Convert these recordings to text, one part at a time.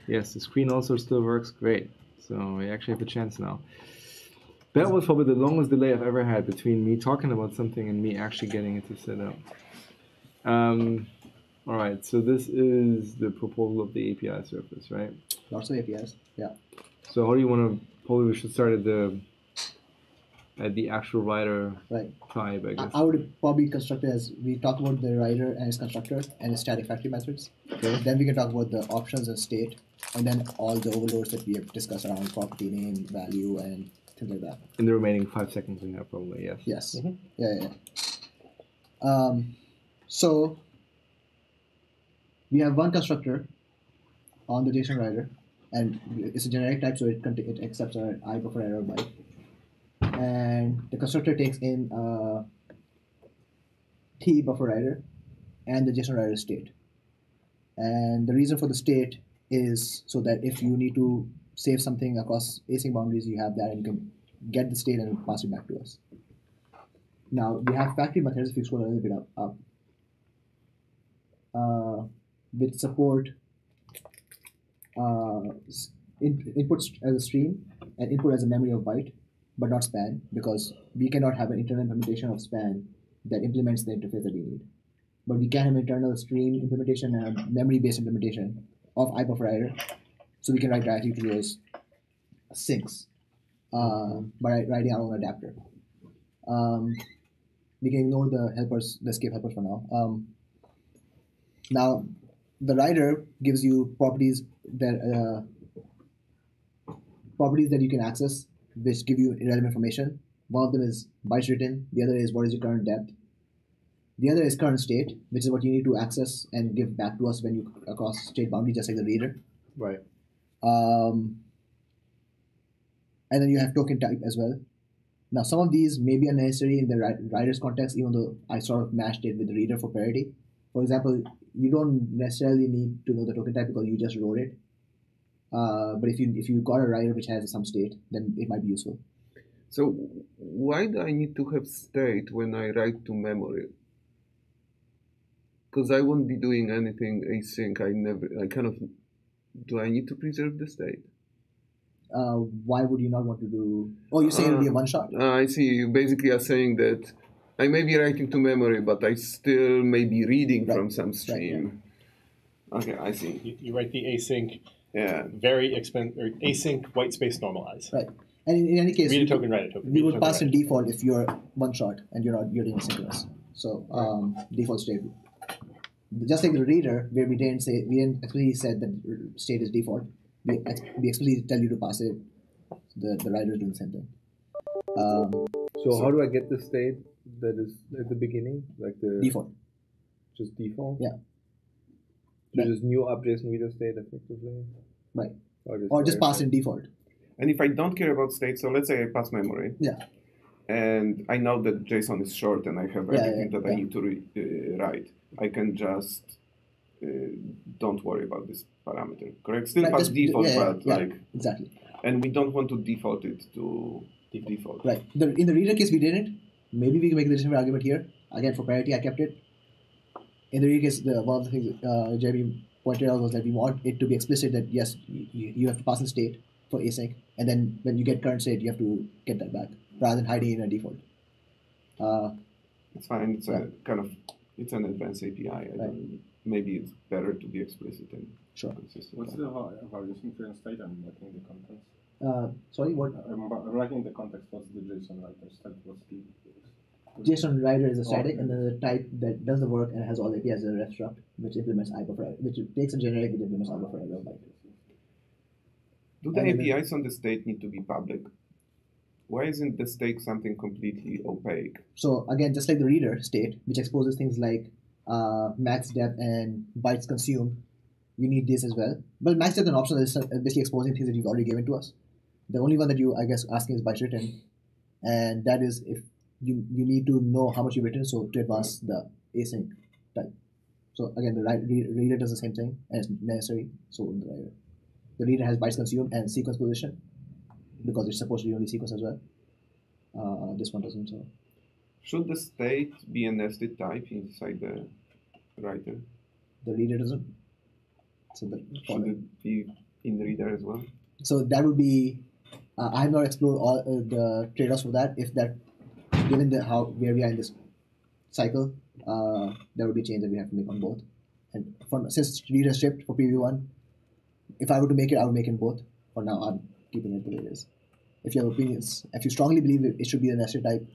Yes, the screen also still works great. So we actually have a chance now. That was probably the longest delay I've ever had between me talking about something and me actually getting it to set up. All right, so this is the proposal of the API surface, right? Lots of APIs, yeah. So how do you want to? Probably we should start at the actual writer type, I guess. I would probably construct it as we talk about the writer and its constructor and its static factory methods. Okay. Then we can talk about the options and state, and then all the overloads that we have discussed around property name, value, and things like that. In the remaining 5 seconds in there, probably, yes. Yes. Mm-hmm. Yeah. So we have one constructor on the JSON writer, and it's a generic type, so it accepts an I buffer error byte. And the constructor takes in T buffer writer and the JSON writer state. And the reason for the state is so that if you need to save something across async boundaries, you have that and you can get the state and pass it back to us. Now we have factory methods. If you scroll a little bit up which support inputs as a stream and input as a memory of byte, but not span, because we cannot have an internal implementation of span that implements the interface that we need. But we can have an internal stream implementation and a memory-based implementation of iBuffer writer, so we can write directly to those sinks by writing our own adapter. We can ignore the helpers, the escape helpers for now. Now, the writer gives you properties that you can access, which give you irrelevant information. One of them is bytes written. The other is what is your current depth. The other is current state, which is what you need to access and give back to us when you cross state boundary, just like the reader. Right. And then you have token type as well. Now, some of these may be unnecessary in the writer's context, even though I sort of mashed it with the reader for parity. For example, you don't necessarily need to know the token type because you just wrote it. But if you got a writer which has some state, then it might be useful. So why do I need to have state when I write to memory? Because I won't be doing anything async. Do I need to preserve the state? Why would you not want to do? Oh, you're saying it'll be a one shot. I see. You basically are saying that I may be writing to memory, but I still may be reading from some stream. Right, yeah. Okay, I see. You write the async. Yeah. Very expensive or async white space normalize. Right. And in any case, read a token, write a token. We would pass in default if you're one shot and you're doing synchronous. So default state. Just like the reader, where we didn't explicitly said that state is default. We explicitly tell you to pass it. The writer is doing the same thing. So how do I get the state that is at the beginning, like the default? Just default. Yeah. So just new up.json reader state effectively. Right. Or just pass in default. And if I don't care about state, so let's say I pass memory. Yeah. And I know that JSON is short and I have everything that I need to write. I can just don't worry about this parameter, correct? Still pass default, but exactly. And we don't want to default it to default. Right. In the reader case, we didn't. Maybe we can make the different argument here. Again, for parity, I kept it. In the reader case, one of the things Jeremy pointed out was that we want it to be explicit that yes, you have to pass in state for async, and then when you get current state, you have to get that back rather than hiding it in a default. It's fine. It's it's an advanced API. Maybe it's better to be explicit and consistent. What's the value synchronous state? I'm lacking the context. Sorry, what? I'm lacking the context. What's the JSON writer state? What's the JSON writer is a static, and then the type that does the work and has all the APIs as a ref struct, which implements iBuffer, which takes a generic which implements iBuffer. Do the APIs on the state need to be public? Why isn't the state something completely opaque? So again, just like the reader state, which exposes things like max depth and bytes consumed, you need this as well. But max depth and optional is basically exposing things that you've already given to us. The only one that you, I guess, asking is bytes written, and that is if you need to know how much you've written, so to advance the async type. So again, the reader does the same thing, and it's necessary. So in the writer, the reader has bytes consumed and sequence position, because it's supposed to be only sequence as well. This one doesn't. So. Should the state be a nested type inside the writer? The reader doesn't. So should it be in reader as well? So that would be. I have not explored all the trade-offs for that. If that, given where we are in this cycle, there would be a change that we have to make on both. And since reader shipped for preview 1, if I were to make it, I would make it both. For now, I'm keeping it the way it is. If you have opinions, if you strongly believe it should be a nested type,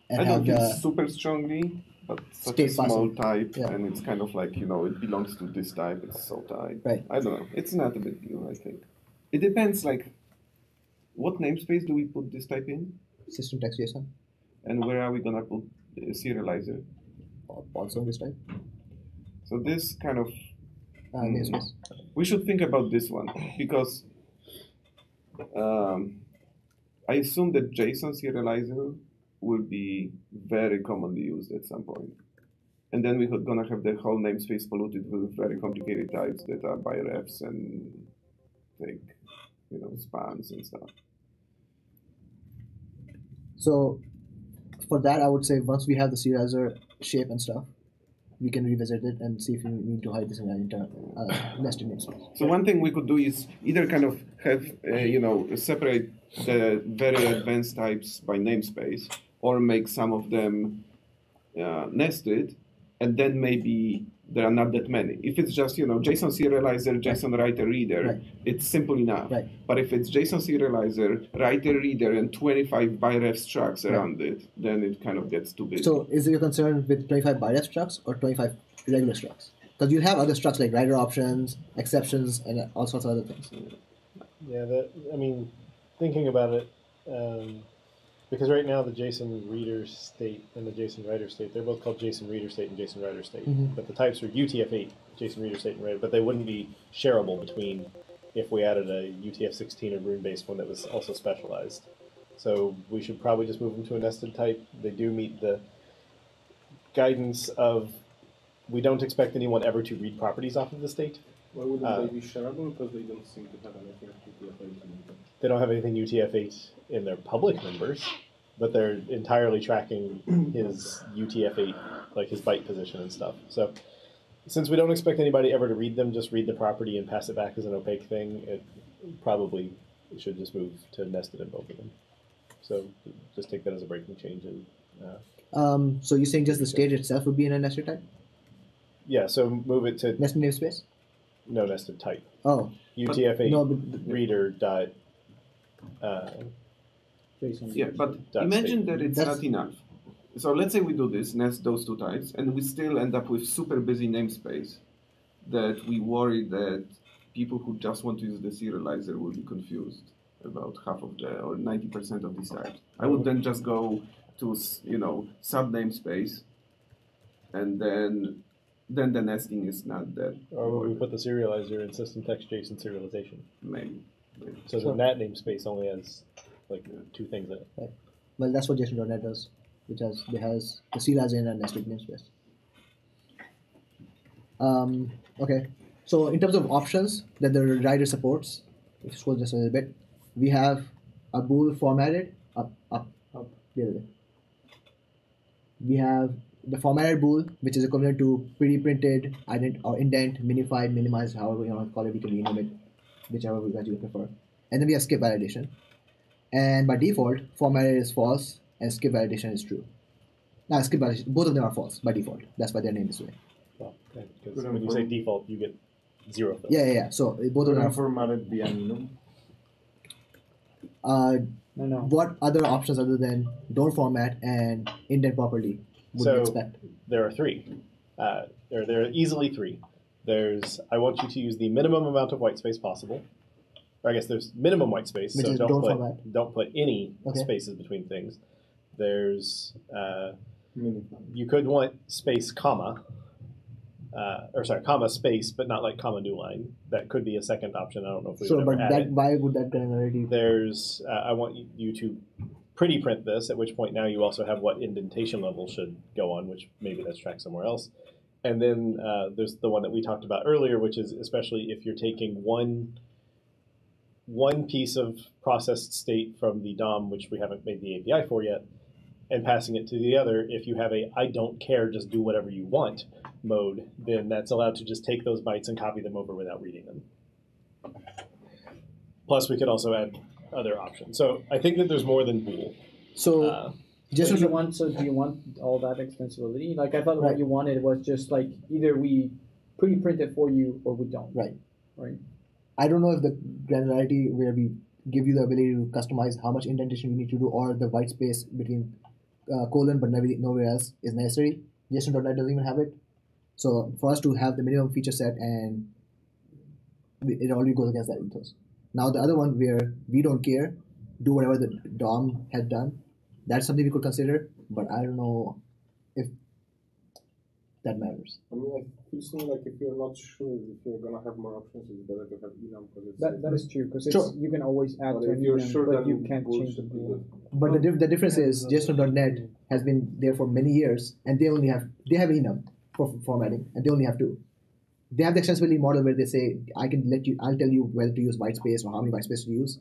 and I don't think super strongly, but such a small type, and it's kind of like, it belongs to this type, it's so tight. Right. I don't know. It's not a big deal, I think. It depends, like, what namespace do we put this type in? System text JSON. And where are we going to put the serializer? Also this type. So this kind of... namespace. We should think about this one, because I assume that JSON serializer will be very commonly used at some point. And then we're going to have the whole namespace polluted with very complicated types that are by refs and take, spans and stuff. So for that, I would say once we have the serializer shape and stuff, we can revisit it and see if we need to hide this in our nested namespace. So one thing we could do is either kind of have, separate the very advanced types by namespace, or make some of them nested, and then maybe there are not that many. If it's just, JSON serializer, JSON writer reader, it's simple enough. Right. But if it's JSON serializer, writer reader, and 25 ByRef structs around it, then it kind of gets too big. So is your concern with 25 ByRef structs or 25 regular structs? Because you have other structs like writer options, exceptions, and all sorts of other things. Yeah, thinking about it, because right now the JSON reader state and the JSON writer state, they're both called JSON reader state and JSON writer state. But the types are UTF-8, JSON reader state and writer, but they wouldn't be shareable between if we added a UTF-16 or Rune-based one that was also specialized. So we should probably just move them to a nested type. They do meet the guidance of, we don't expect anyone ever to read properties off of the state. Why wouldn't they be shareable? Because they don't seem to have anything UTF-8 in them. They don't have anything UTF-8 in their public members, but they're entirely tracking his UTF-8, like his byte position and stuff. So since we don't expect anybody ever to read them, just read the property and pass it back as an opaque thing, it probably should just move to nested in both of them. So just take that as a breaking change. And, so you're saying just the state itself would be in a nested type? Yeah, so move it to... Nested namespace? No, nested type. Oh. UTF-8 reader dot... yeah, but imagine that it's not enough. So let's say we do this, nest those two types, and we still end up with super busy namespace that we worry that people who just want to use the serializer will be confused about half of or 90% of these types. I would then just go to, sub namespace, and then the nesting is not that. Or would we put the serializer in system text JSON serialization? Maybe. So then that namespace only has like two things in it. Right. Well, that's what JSON.NET does, which has the serializer in a nested namespace. Okay. So in terms of options that the writer supports, if you scroll just a little bit, we have a bool formatted up the other way. We have the formatted bool, which is equivalent to pre-printed, or indent, minified, minimized, however you want to call it, we can rename it, whichever that you prefer. And then we have skip validation. And by default, formatted is false and skip validation is true. Now, skip validation, both of them are false by default. That's why they're named this way. Well, because when you say default, you get 0 of them. Yeah. So both of them are formatted via minimum. No. What other options other than don't format and indent properly would you expect? There are 3. There are easily 3. There's, I want you to use the minimum amount of white space possible. Or I guess there's minimum white space, which so is don't put any spaces between things. There's, you could want space, comma, comma, space, but not like comma new line. That could be a second option. I don't know if we would ever add it. Why would that granularity? There's, I want you to pretty print this, at which point now you also have what indentation level should go on, which maybe that's tracked somewhere else. And then there's the one that we talked about earlier, which is especially if you're taking one piece of processed state from the DOM, which we haven't made the API for yet, and passing it to the other. If you have a I don't care, just do whatever you want mode, then that's allowed to just take those bytes and copy them over without reading them. Plus, we could also add other options. So I think that there's more than bool. So do you want all that extensibility? Like I thought what you wanted was just like either we pre-print it for you or we don't. Right. Right. I don't know if the granularity where we give you the ability to customize how much indentation you need to do or the white space between colon but nowhere else is necessary. JSON.NET doesn't even have it. So for us to have the minimum feature set, and it already goes against that ethos. Now the other one where we don't care, do whatever the DOM had done, that's something we could consider, but I don't know if that matters. I mean, I feel something like if you're not sure if you're gonna have more options, it's better to have enum because it's that is true because you can always add but to if an you're enum, sure, but then you can't bool change the should be bool. But the difference is JSON.NET has been there for many years, and they have enum for formatting, and they only have two. They have the extensibility model where they say I'll tell you whether to use white space or how many white space to use,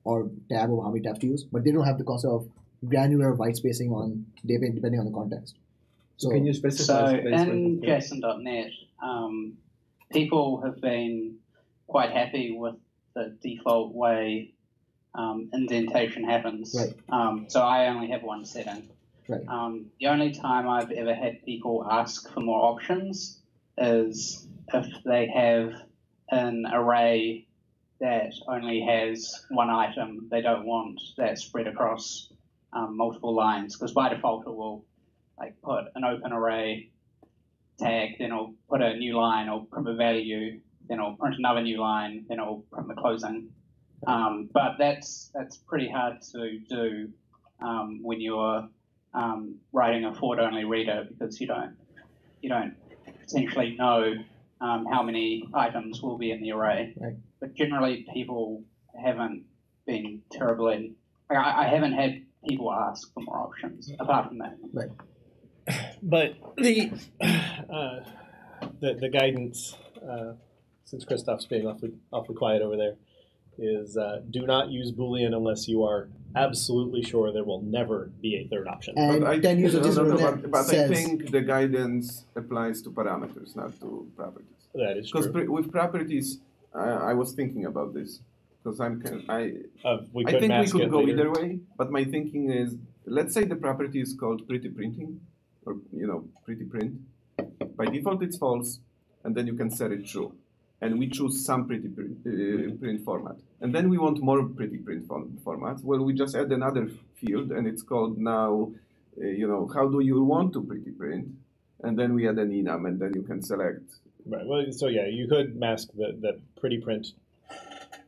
or tab or how many tabs to use, but they don't have the concept of granular white spacing on depending on the context. So can you specify? So in JSON.NET, people have been quite happy with the default way indentation happens. Right. So I only have one setting. Right. The only time I've ever had people ask for more options is if they have an array that only has one item. They don't want that spread across multiple lines, because by default it will like put an open array tag, then it'll put a new line or print a value, then it'll print another new line, then it'll print the closing. But that's pretty hard to do when you're writing a forward-only reader, because you don't essentially know how many items will be in the array. Right. But generally, people haven't been terribly. I haven't had people ask for more options apart from that. Right. But the guidance, since Christoph's being awfully quiet over there, is do not use Boolean unless you are absolutely sure there will never be a third option. And but 10 years of I think the guidance applies to parameters, not to properties. That is true. Because with properties, I was thinking about this. Because I think we could go either way, but my thinking is, let's say the property is called pretty printing, or pretty print. By default, it's false, and then you can set it true. And we choose some pretty print format. And then we want more pretty print formats. Well, we just add another field, and it's called now, how do you want to pretty print? And then we add an enum, and then you can select. Right. Well, so yeah, you could mask the pretty print.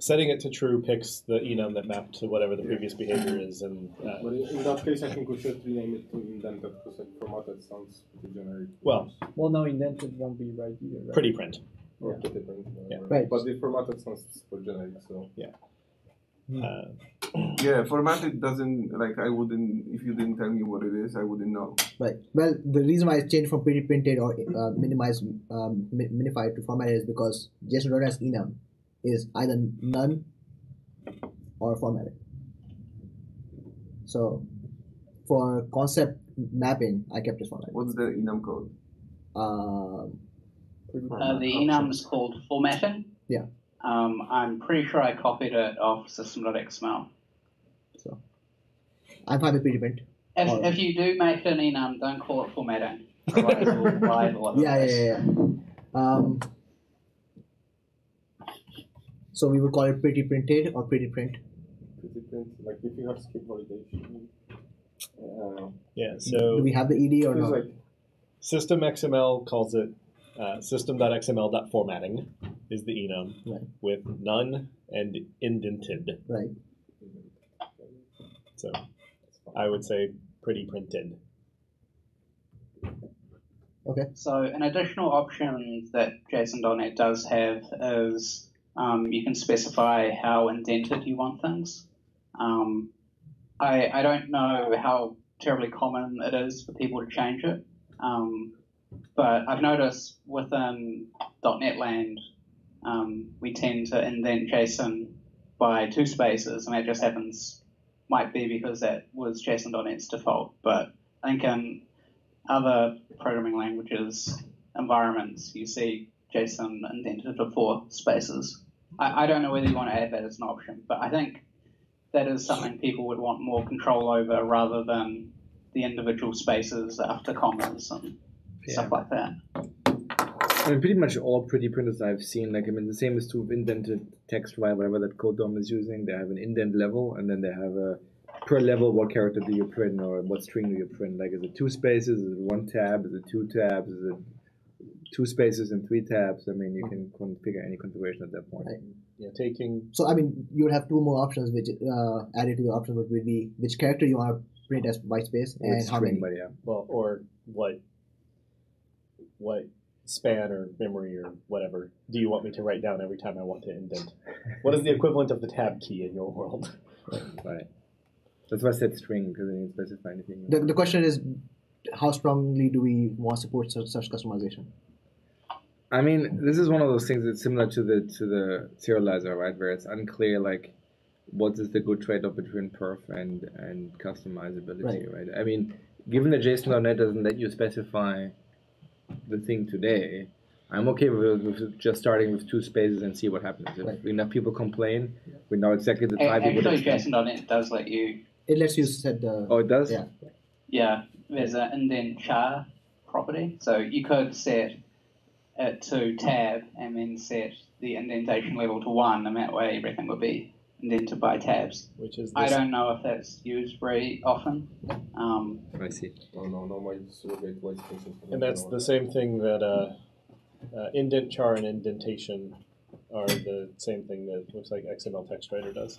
Setting it to true picks the enum that mapped to whatever the previous behavior is, and but in that case, I think we should rename it to indented, because formatted sounds pretty generic. Well, no, indented won't be right either. Right? Pretty print. Or pretty print. Yeah. Right. But the formatted sounds super generic, so yeah. Formatted doesn't, I wouldn't, if you didn't tell me what it is, I wouldn't know. Right. Well, the reason why I changed from pretty printed or minified to formatted is because JSON.NET's enum is either none or formatted. So for concept mapping, I kept it formatted. What's the enum code? The enum is called formatting. Yeah. I'm pretty sure I copied it off system.xml. So I'm fine with pretty print. If you do make an enum, don't call it formatting. Otherwise we'll lie all over the place. Yeah. So we would call it pretty printed or pretty print. pretty print, like if you have skip validation. Yeah. So do we have the ED or not? Like System.xml calls it system.xml.formatting is the enum with none and indented. Right. So I would say pretty printed. Okay. So an additional option that JSON.NET does have is you can specify how indented you want things. I don't know how terribly common it is for people to change it, but I've noticed within .NET land we tend to indent JSON by 2 spaces, and that just happens might be because that was JSON.NET's default, but I think in other programming languages, environments, you see JSON indented for 4 spaces. I don't know whether you want to add that as an option, but I think that is something people would want more control over rather than the individual spaces after commas and stuff like that. I mean, pretty much all pretty printers I've seen, like, I mean, the same is true of indented text, right? Whatever that code DOM is using, they have an indent level, and then they have a per level, what character do you print, or what string do you print? Like, is it 2 spaces? Is it 1 tab? Is it 2 tabs? Is it 2 spaces and 3 tabs? I mean, you can configure any configuration at that point. Right. Yeah, taking. So I mean, you would have 2 more options, which added to the option would be which character you want to print as white space and how many. But yeah. Well, or what span or memory or whatever do you want me to write down every time I want to indent? What is the equivalent of the tab key in your world? Right. That's why I said string, because I didn't specify anything. The question is, how strongly do we want to support such customization? I mean, this is one of those things that's similar to the serializer, right? Where it's unclear, like, what is the good trade-off between perf and customizability, right? I mean, given that JSON.NET doesn't let you specify the thing today, I'm okay with just starting with 2 spaces and see what happens. If enough people complain, we know exactly the type. Actually, JSON.NET does let you. It lets you set the. Oh, it does? Yeah. Yeah, there's an indent char property, so you could set it to tab and then set the indentation level to 1, and that way everything would be indented by tabs. Which is. I don't know if that's used very often. I see. Oh, no, my surrogate white spaces. And that's the same thing that indent char and indentation are the same thing that looks like XML text writer does.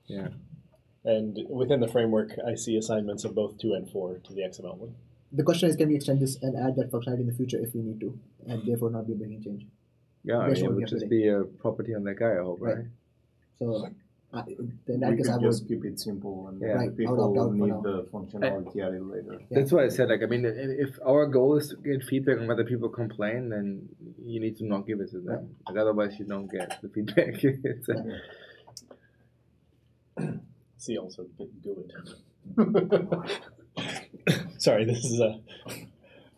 Yeah. And within the framework, I see assignments of both 2 and 4 to the XML one. The question is, can we extend this and add that functionality in the future if we need to, and therefore not be bringing change? Yeah, I mean, it would just be a property on that guy, I hope, right? So, in that We case, could I would just keep it simple, and Yeah. Right, people I would opt out will for need now. the functionality added later. Yeah. That's why I said, like, I mean, if our goal is to get feedback on whether people complain, then you need to not give it to them. Like, otherwise, you don't get the feedback. It's See also do it. Sorry, this is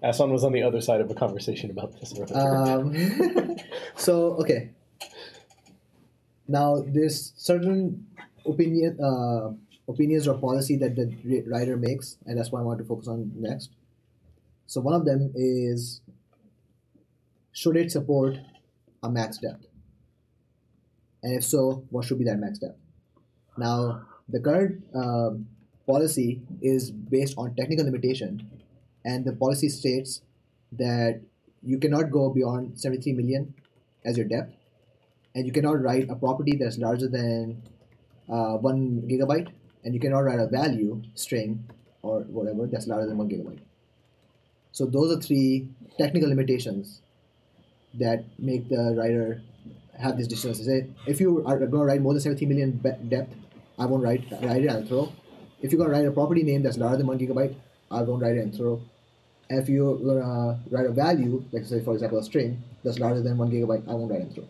Asan was on the other side of a conversation about this earlier. So, okay. Now, there's certain opinions or policy that the writer makes, and that's what I want to focus on next. So one of them is, should it support a max depth? And if so, what should be that max depth? Now, the current policy is based on technical limitation, and the policy states that you cannot go beyond 73 million as your depth, and you cannot write a property that's larger than 1 gigabyte, and you cannot write a value string or whatever that's larger than 1 gigabyte. So those are 3 technical limitations that make the writer have this decision to say, if you are going to write more than 73 million depth, I won't write it, I'll throw. If you're going to write a property name that's larger than 1 gigabyte, I won't write it and throw. And if you're going to write a value, like say for example a string that's larger than 1 gigabyte, I won't write and throw.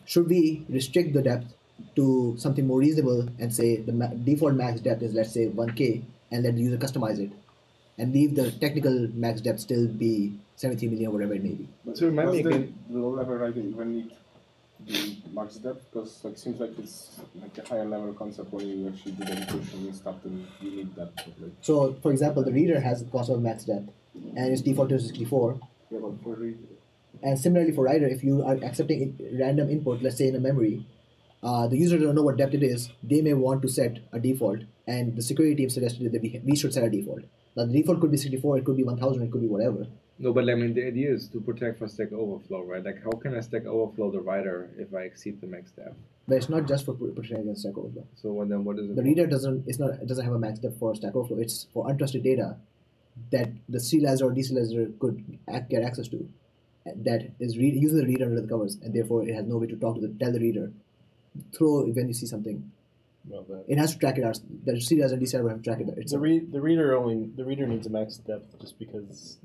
Should we restrict the depth to something more reasonable and say the default max depth is, let's say, 1K, and let the user customize it, and leave the technical max depth still be 73 million or whatever it may be? But So remind me does again. the low-level writer even need the max depth? Because like seems like it's like a higher level concept when you actually do the encryption and stuff, then you need that. Like, So, for example, the reader has a cost of max depth, and it's default to 64. yeah, but for And similarly for writer, if you are accepting random input, let's say in a memory, the user doesn't know what depth it is, they may want to set a default, and the security team suggested that we should set a default. Now the default could be 64, it could be 1000, it could be whatever. No, but I mean, the idea is to protect for Stack Overflow, right? Like, how can I Stack Overflow the writer if I exceed the max depth? But it's not just for protecting against Stack Overflow. So then what is it? The reader it doesn't have a max depth for Stack Overflow. It's for untrusted data that the serializer or deserializer could get access to, that is using the reader under the covers, and therefore it has no way to tell the reader, throw when you see something. Well, It has to track it out. The serializer and deserializer have to track it. the reader needs a max depth just because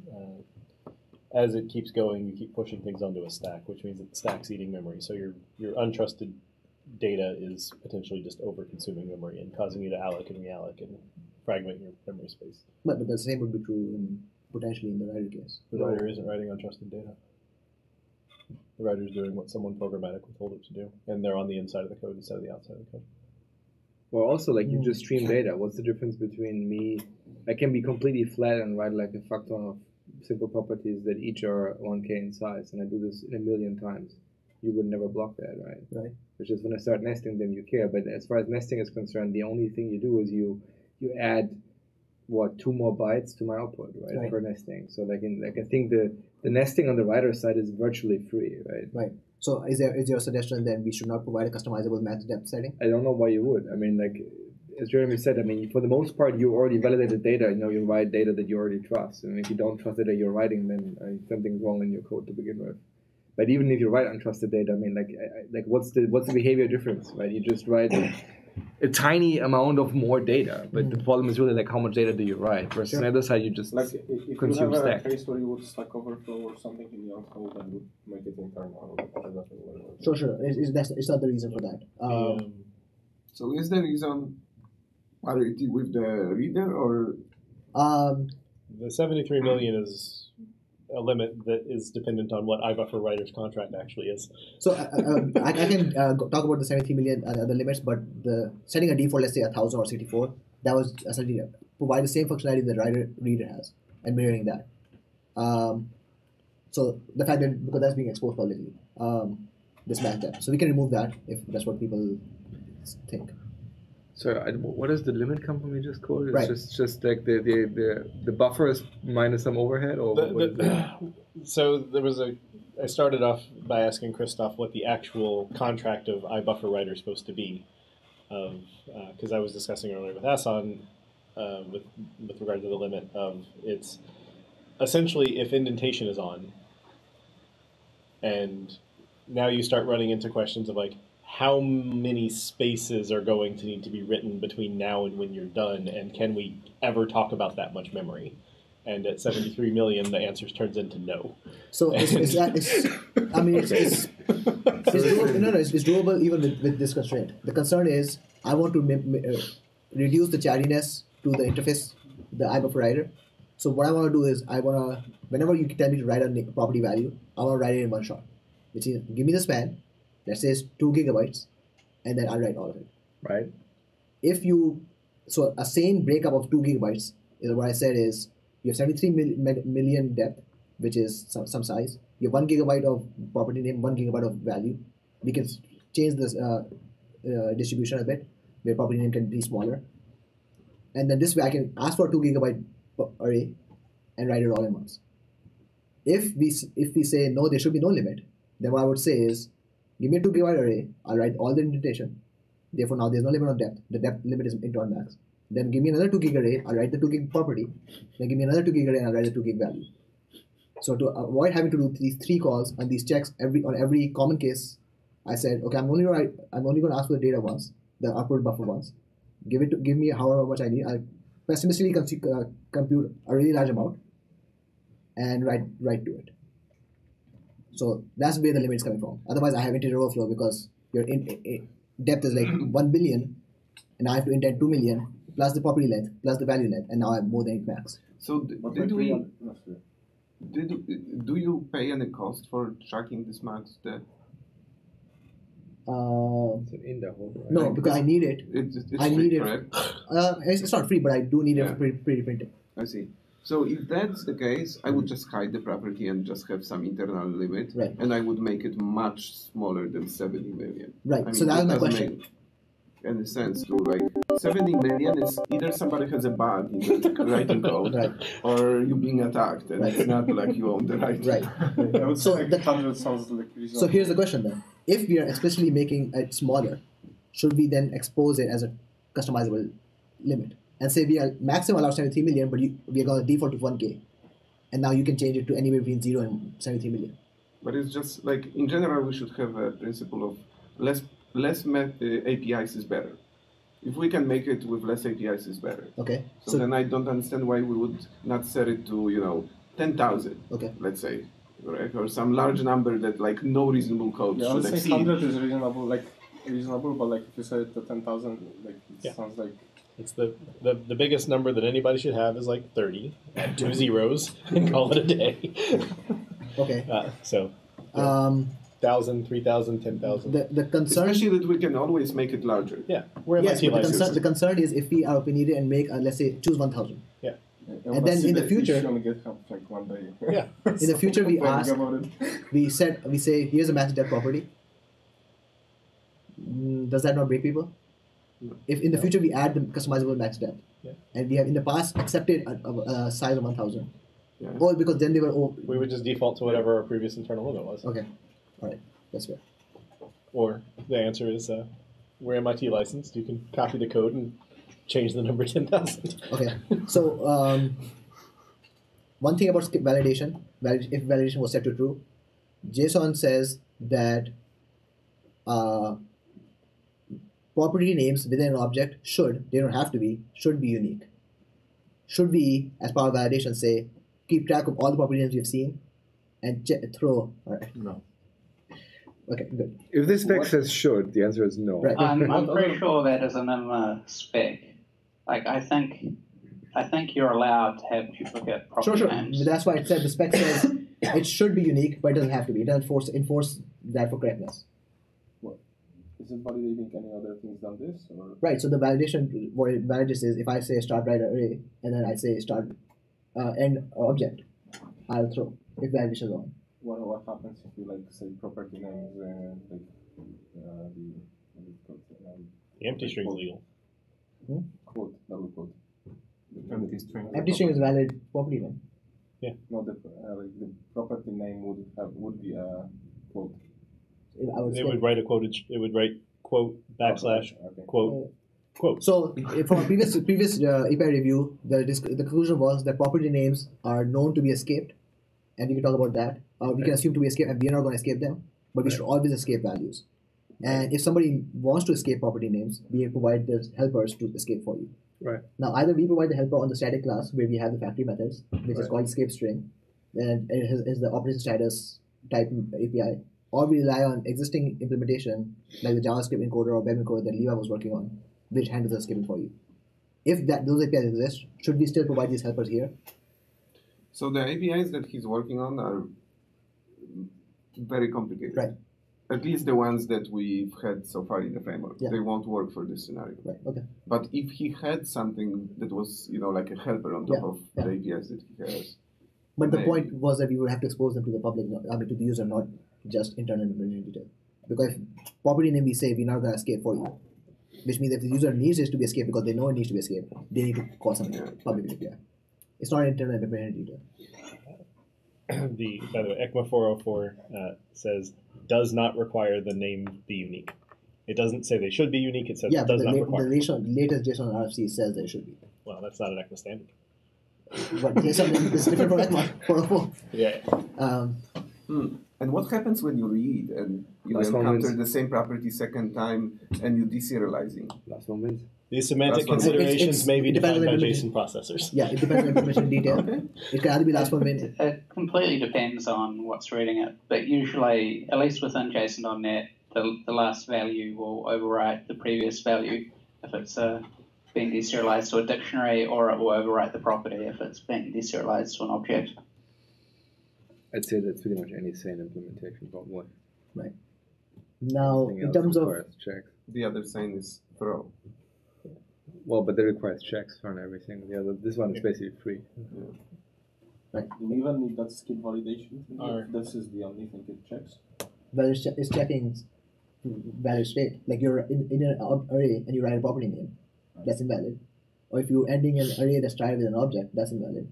as it keeps going, you keep pushing things onto a stack, which means that the stack's eating memory. So your untrusted data is potentially just over-consuming memory and causing you to alloc and realloc and fragment your memory space. But the same would be true potentially in the writer case. The writer isn't writing untrusted data. The writer's doing what someone programmatically told it to do, and they're on the inside of the code instead of the outside of the code. Well, also, like, you just stream data. What's the difference between me? I can be completely flat and write like a fuck ton of simple properties that each are 1K in size, and I do this a million times. You would never block that, right? Right. Which is when I start nesting them, you care. But as far as nesting is concerned, the only thing you do is you add 2 more bytes to my output, right? For nesting. So I think the nesting on the writer side is virtually free, right? Right. So is your suggestion then we should not provide a customizable max depth setting? I don't know why you would. I mean, like, as Jeremy said, I mean, for the most part, you already validated data. You write data that you already trust. And if you don't trust the data you're writing, then something's wrong in your code to begin with. But even if you write untrusted data, I mean, like what's the behavior difference, right? You just write a tiny amount of more data, but the problem is really like how much data do you write? Versus on the other side, you just like if consume you have stack. a case where you would Stack Overflow or something in your code and would make it internal. Sure. It's not the reason for that. So is the reason parity with the reader or? The 73 million is a limit that is dependent on what iBuffer writer's contract actually is. So I can talk about the 73 million other limits, but the setting a default, let's say 1,000 or 64, that was essentially provide the same functionality that reader has and mirroring that. So the fact that because that's being exposed publicly, this max depth. So we can remove that if that's what people think. So what does the limit come from? You just quoted. It's right. just like the buffer is minus some overhead, or what is it? So there was I started off by asking Christoph what the actual contract of iBuffer writer is supposed to be, because I was discussing earlier with Hassan with regard to the limit of it's essentially if indentation is on, and now you start running into questions of like, how many spaces are going to need to be written between now and when you're done, and can we ever talk about that much memory? And at 73 million, the answer turns into no. So it's doable even with this constraint. The concern is I want to reduce the chattiness to the interface, the iBuffer writer. So what I want to do is whenever you tell me to write a property value, I want to write it in one shot, which is give me the span. Let's say it's 2 gigabytes, and then I'll write all of it. Right. So a sane breakup of 2 gigabytes is what I said is you have 73 million depth, which is some size. You have 1 gigabyte of property name, 1 gigabyte of value. We can change this distribution a bit, where property name can be smaller. And then this way I can ask for a 2 gigabyte array and write it all in once. If we say no, there should be no limit, then what I would say is give me a 2 gigabyte array, I'll write all the indentation. Therefore, now there's no limit on depth. The depth limit is int on max. Then give me another 2 gig array, I'll write the 2 gig property. Then give me another 2 gig array, and I'll write the 2 gig value. So to avoid having to do these 3 calls and these checks on every common case, I said, okay, I'm only going to ask for the data once, the output buffer once. Give me however much I need. I'll pessimistically compute a really large amount and write to it. So that's where the limit is coming from. Otherwise, I have integer overflow because your depth is like 1 billion, and I have to indent 2 million plus the property length plus the value length, and now I have more than 8 max. So do you pay any cost for tracking this max depth? It's an in the whole, right? No, because I need it. It's I free, need it. correct? It's not free, but I do need it for pre-printing. I see. So if that's the case, I would just hide the property and just have some internal limit, right. And I would make it much smaller than 70 million. Right. I mean, so that was my question. Make any sense to like 70 million is either somebody has a bug in the writing code, right. or you being attacked, and it's not like you own the right. Right. I would say like 100 sounds like reasonable. So here's the question then: if we are especially making it smaller, should we then expose it as a customizable limit? And say we are maximum allowed 73 million, but we are going to default to 1K. And now you can change it to anywhere between 0 and 73 million. But it's just like, in general, we should have a principle of less APIs is better. If we can make it with less APIs is better. Okay. So then I don't understand why we would not set it to, 10,000, okay. Let's say, right? Or some large number that like no reasonable code should I would say exceed. 100 is reasonable. Like reasonable, but like if you set it to 10,000, like it sounds like it's the biggest number that anybody should have is like 30. Add 2 zeros and call it a day. Okay. So. Yeah. 1,000, 3,000, 10,000. The concern, especially that we can always make it larger. Yeah, we're MIT licensed. The concern is if we are opinionated and make, let's say, choose 1,000. Yeah. And then in the future, like one day. Yeah. In the future, we ask, we say, here's a max depth property. Does that not break people? No. If in the future we add the customizable max depth, and we have in the past accepted a size of 1,000, or because then they were we would just default to whatever our previous internal limit was. Okay. All right, that's fair. Or the answer is we're MIT licensed. You can copy the code and change the number 10,000. Okay, so one thing about skip validation, if validation was set to true, JSON says that property names within an object they don't have to be, should be unique. Should we, as part of validation, say, keep track of all the property names you've seen and throw, all right. No. Okay, good. If this spec says should, the answer is no. Right. I'm pretty sure that isn't in the spec. Like, I think you're allowed to have duplicate property names. That's why it said the spec says it should be unique, but it doesn't have to be. It doesn't enforce that for correctness. Is it validating any other things than this? Or? Right, so the validation, what it validates is if I say start right array, and then I say start end object, I'll throw, if validation is on. What happens if you like say property names the empty string is legal. Quote, double quote. Empty string is a valid property name. Yeah. No, the property name would be a quote. It would write a quoted. It would write quote backslash quote quote. So from a previous API review, the conclusion was that property names are known to be escaped, and we can talk about that. We can assume to be escaped, and we are not going to escape them, but we should always escape values. And if somebody wants to escape property names, we provide the helpers to escape for you. Right. Now, either we provide the helper on the static class where we have the factory methods, which is called escape string, and it is the operation status type API, or we rely on existing implementation like the JavaScript encoder or web encoder that Levi was working on, which handles the escaping for you. If those APIs exist, should we still provide these helpers here? So the APIs that he's working on are very complicated. Right. At least the ones that we've had so far in the framework. Yeah. They won't work for this scenario. Right. Okay. But if he had something that was, like a helper on top of the APIs that he has. But the point was that we would have to expose them to the public, to the user, not just internal implementation detail. Because if property name we say we're not going to escape for you, which means if the user needs it to be escaped because they know it needs to be escaped, they need to call something public API. It's not internal implementation detail. By the way, ECMA 404 says does not require the name be unique. It doesn't say they should be unique. It says does not require. The latest JSON RFC says they should be. Well, that's not an ECMA standard. But JSON is different from ECMA 404. Yeah. And what happens when you read and you encounter the same property second time and you deserializing? Last one wins. These semantic considerations may be defined by JSON processors. Yeah, it depends on implementation detail. Okay. It can either be last one win. It completely depends on what's reading it, but usually, at least within JSON.NET, the last value will overwrite the previous value if it's being deserialized to a dictionary, or it will overwrite the property if it's being deserialized to an object. I'd say that's pretty much any sane implementation, probably. Right. Now, in terms of checks. The other sign is throw. Well, but that requires checks on everything. This one is basically free. Yeah. Right. Do you even need that skip validation? This is the only thing it checks. Well, it's checking valid state. Like you're in an array and you write a property name, that's invalid. Or if you're ending an array that's started with an object, that's invalid.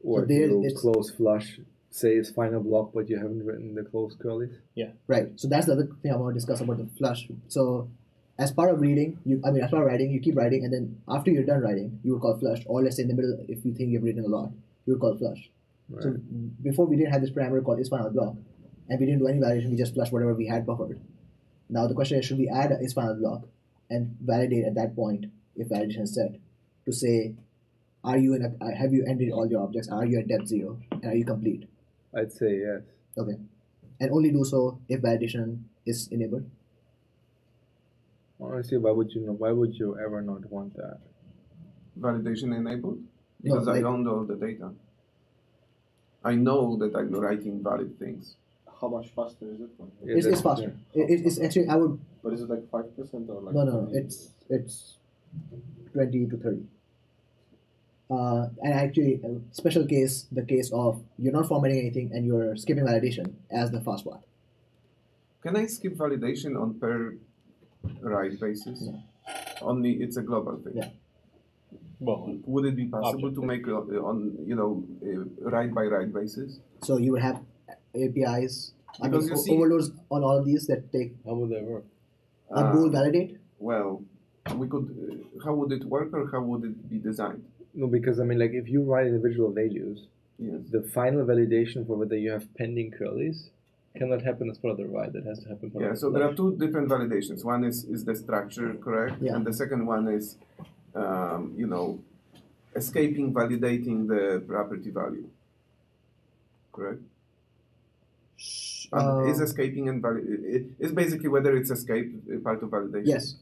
Or so if you close flush, say it's final block, but you haven't written the close curlies. Yeah. Right. So that's the other thing I want to discuss about the flush. So as part of reading, as part of writing, you keep writing, and then after you're done writing, you would call flush. Or let's say in the middle, if you think you've written a lot, you would call flush. Right. So before we didn't have this parameter called isFinal block, and we didn't do any validation. We just flushed whatever we had buffered. Now the question is, should we add an isFinal block and validate at that point if validation is set to say, have you ended all your objects? Are you at depth 0? And are you complete? I'd say yes. Okay. And only do so if validation is enabled. Honestly, why would you know? Why would you ever not want that? Validation enabled? Because I don't know the data. I know that I'm writing valid things. How much faster is it? It's faster. It's actually, I would. But is it like 5% or like? No. It's 20 to 30. And actually, special case, the case of you're not formatting anything and you're skipping validation as the fast part. Can I skip validation on per write basis? No. Only it's a global thing. Yeah. Well, Would it be possible to make on write by write basis? So you would have APIs, Because you see- overloads on all of these that take How would that work? a bool validate. Well, we could. How would it work, or how would it be designed? No, because I mean, like, if you write individual values, Yes. the final validation for whether you have pending curlies cannot happen as part of the write. That has to happen part Yeah. of the So there are slash. two different validations. One is the structure, correct? Yeah. And the second one is, escaping validating the property value. Correct. Is escaping and it's basically whether it's escape part of validation. Yes.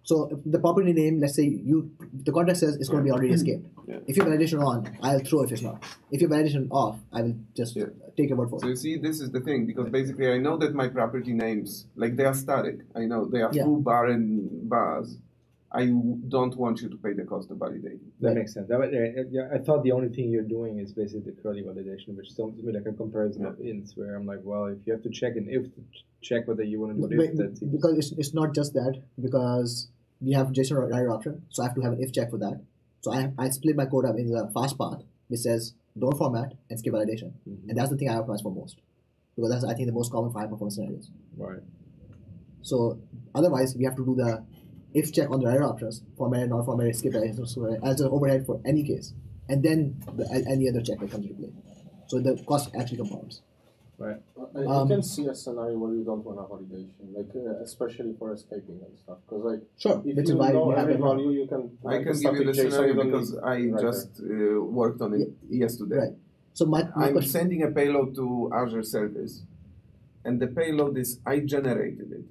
So if the property name, let's say the contract says it's going to be already escaped. Yeah. If your validation on, I'll throw if it's not. If your validation off, I will just take your word for So it. you see, this is the thing, because basically I know that my property names, like they are static. I know they are full bar and bars. I don't want you to pay the cost of validating. That makes sense. Yeah, I thought the only thing you're doing is basically the curly validation, which sounds to me like a comparison of ints, where I'm like, well, if you have to check an if to check whether you want to do if, that's because it's not just that, because we have JSON writer option, so I have to have an if check for that. So I split my code up in the fast path, which says don't format and skip validation, and that's the thing I optimize for most, because that's I think the most common for high performance scenarios. Right. So otherwise, we have to do the if check on the writer options, formatted, not formatted, skip validation, as an overhead for any case, and then any other check that comes into play. So the cost actually compounds. Right. I can see a scenario where you don't want a validation, like especially for escaping and stuff. Because like, sure, if which you is why know we have every it. value, you can. I can give you the scenario because I just worked on it yesterday. Right. So I'm sending a payload to Azure service, and the payload is I generated it.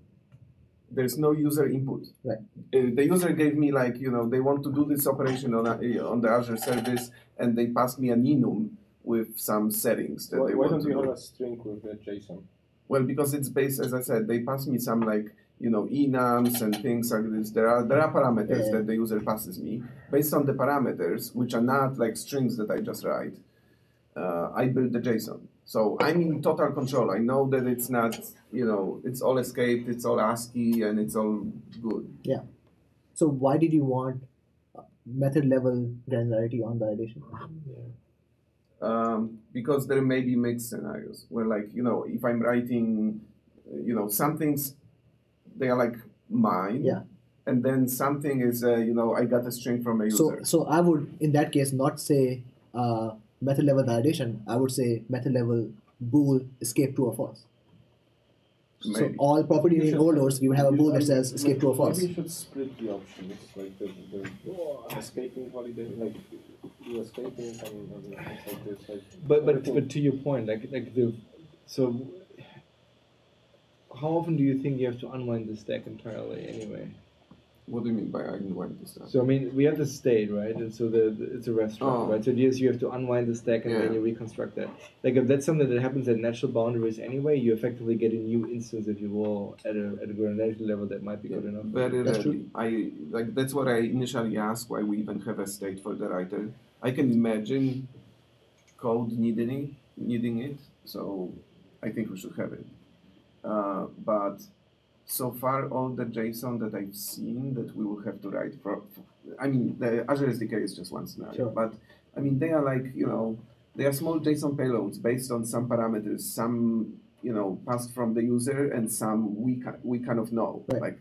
There's no user input. Right. The user gave me they want to do this operation on the Azure service, and they passed me an enum with some settings that they why want don't to you do. have a string with the JSON? Well, because it's based, as I said, they pass me some enums and things like this. There are parameters that the user passes me. Based on the parameters, which are not like strings that I just write, I build the JSON. So I'm in total control. I know that it's not, it's all escaped, it's all ASCII, and it's all good. Yeah. So why did you want method level granularity on validation? Because there may be mixed scenarios where, if I'm writing, some things, they are like mine. Yeah. And then something is, I got a string from a user. So I would, in that case, not say method level validation. I would say method level bool escape true or false. Maybe. So all property name overloads, we would have a bool that says escape true or false. Maybe you should split the options, like the escaping validation, like you escaping and things like this. Like But to your point, so how often do you think you have to unwind the stack entirely anyway? What do you mean by unwind the stack? So I mean, we have the state, right? And so it's a restaurant, right? So yes, you have to unwind the stack and then you reconstruct that. Like if that's something that happens at natural boundaries anyway, you effectively get a new instance, if you will, at a granularity level that might be good enough. Very rarely. That's what I initially asked, why we even have a state for the writer. I can imagine code needing it, so I think we should have it. But so far, all the JSON that I've seen that we will have to write the Azure SDK is just one scenario, but I mean, they are they are small JSON payloads based on some parameters, some, passed from the user, and some we kind of know. Right. Like,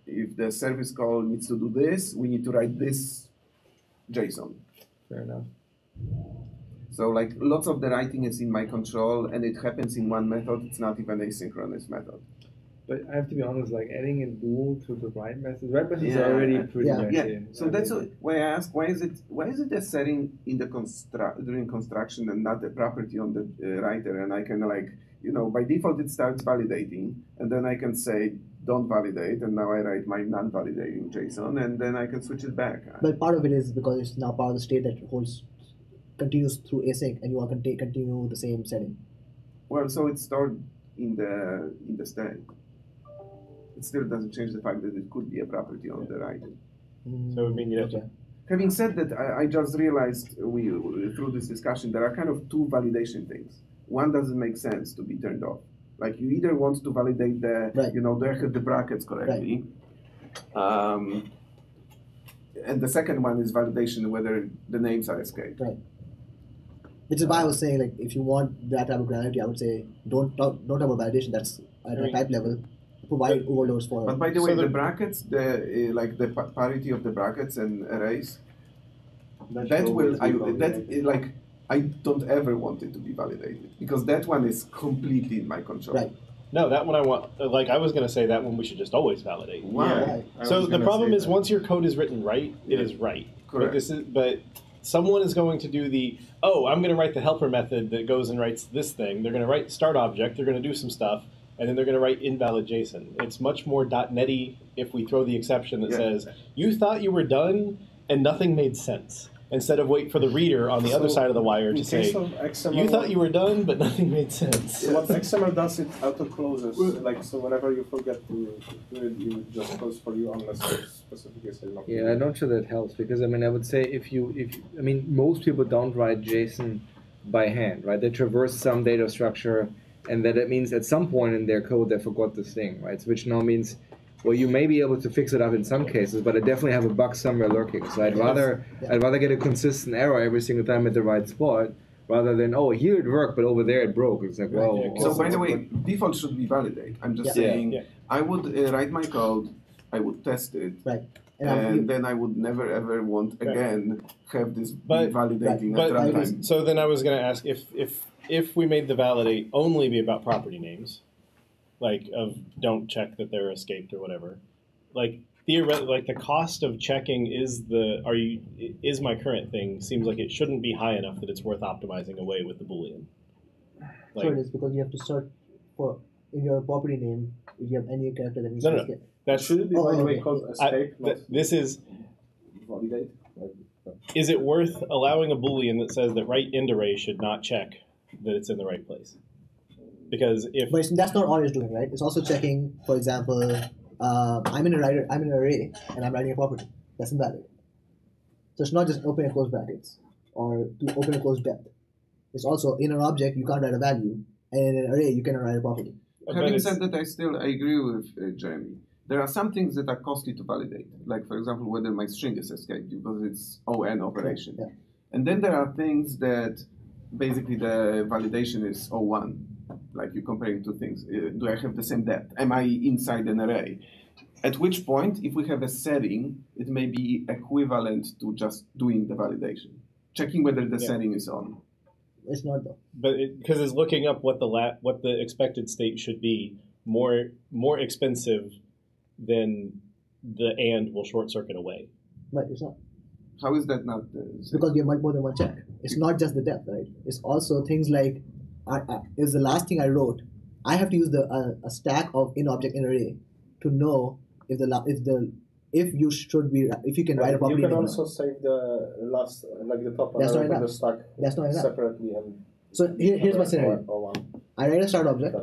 if the service call needs to do this, we need to write this JSON. Fair enough. So lots of the writing is in my control, and it happens in one method. It's not even a synchronous method. But I have to be honest, adding in bool to the write method is already pretty messy. Yeah. So that's why I ask, why is it a setting in the during construction and not a property on the writer? And I can by default it starts validating, and then I can say don't validate, and now I write my non-validating JSON, and then I can switch it back. But part of it is because it's now part of the state that continues through async, and you want to continue the same setting. Well, so it's stored in the state. It still doesn't change the fact that it could be a property on the right. So it would mean you have to. Having said that, I just realized through this discussion there are kind of two validation things. One doesn't make sense to be turned off. Like you either want to validate the do I have the brackets correctly, and the second one is validation whether the names are escaped. Right. Which is why I was saying, like, if you want that type of granularity, I would say don't talk about validation. That's at a type level. Provide overloads for. But by the way, the brackets, the parity of the brackets and arrays, I don't ever want it to be validated because that one is completely in my control. Right. No, that one I want. Like I was going to say, that one we should just always validate. Why? Yeah. So the problem is once your code is written right, it is right. Correct. But someone is going to do I'm going to write the helper method that goes and writes this thing. They're going to write start object. They're going to do some stuff, and then they're going to write invalid JSON. It's much more .NET-y if we throw the exception that says you thought you were done and nothing made sense. Instead of wait for the reader on the other side of the wire to say, XML, you thought you were done, but nothing made sense. So what XML does, it auto-closes. So whenever you forget to do it, it just close for you unless there's specification. Yeah, I'm not sure that helps because, I would say most people don't write JSON by hand, right? They traverse some data structure, and that means at some point in their code they forgot this thing, right? So which now means, well, you may be able to fix it up in some cases, but I definitely have a bug somewhere lurking. So I'd rather get a consistent error every single time at the right spot, rather than here it worked, but over there it broke. It's like, well. So by the way, default should be validate. I'm just saying, I would write my code, I would test it, and then I would never ever want again have this validating at runtime. So then I was going to ask if we made the validate only be about property names. Like don't check that they're escaped or whatever. Like theoretically, like the cost of checking is my current thing seems like it shouldn't be high enough that it's worth optimizing away with the Boolean. So it is because you have to search for in your property name if you have any character that needs to escape. That should it be called escape. This is validate. Is it worth allowing a Boolean that says that write end array should not check that it's in the right place? Because but that's not all it's doing, right? It's also checking, for example, I'm in an array and I'm writing a property. That's invalid. So it's not just open and close brackets or to open and close depth. It's also in an object you can't write a value, and in an array you cannot write a property. Having said that, I agree with Jeremy. There are some things that are costly to validate, like for example whether my string is escaped because it's ON operation. Yeah. And then there are things that basically the validation is O1. Like you're comparing two things. Do I have the same depth? Am I inside an array? At which point, if we have a setting, it may be equivalent to just doing the validation, checking whether the setting is on. It's not though. But because it's looking up what the expected state should be more expensive than the and will short circuit away. Right, it's not. How is that not? Because you have more than one check. It's not just the depth, right? It's also things like. Is the last thing I wrote. I have to use a stack of in object in array to know if you can write a property. You can also save the last the top of the stack. That's not enough. Separately. So here's my scenario. I write a start object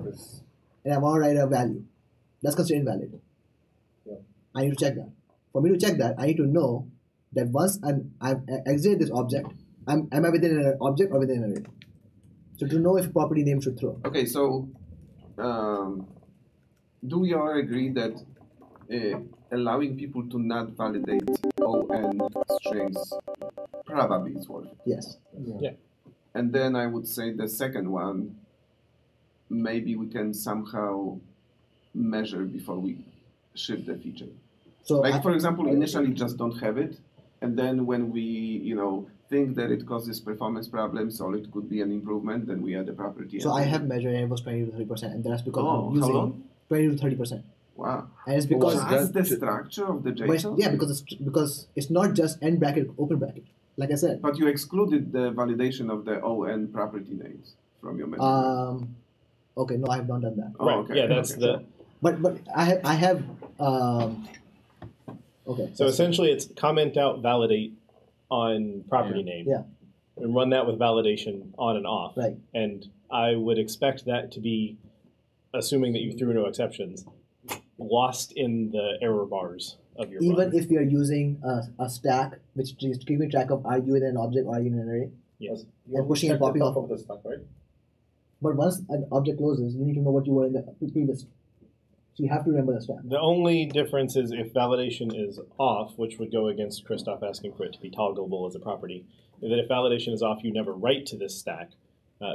and I want to write a value. That's considered invalid. Yeah. I need to check that. For me to check that, I need to know that once I've exited this object, am I within an object or within an array? So to know if property name should throw. Okay, so do we all agree that allowing people to not validate ON strings probably is worth it? Yes. Yeah. And then I would say the second one, maybe we can somehow measure before we ship the feature. So for example, initially just don't have it, and then when we think that it causes performance problems or it could be an improvement, then we add a property. So I have measured and it was 20 to 30%, and that's because I'm using how long? 20 to 30%. Wow. And it's because that's the structure of the JSON. Because it's not just end bracket open bracket, like I said. But you excluded the validation of the ON property names from your method. Okay, no, I have not done that. Right. Okay. Yeah, that's But I have okay. So essentially, it's comment out validate on property name. Yeah. And run that with validation on and off. Right. And I would expect that to be, assuming that you threw no exceptions, lost in the error bars of your Even run. if we are using a stack which is keeping track of are you in an object or are you in an array. Yes. And pushing and popping off off of the stack, right? But once an object closes, you need to know what you were in the previous. So you have to remember the stack. The only difference is if validation is off, which would go against Christoph asking for it to be toggleable as a property, that if validation is off, you never write to this stack,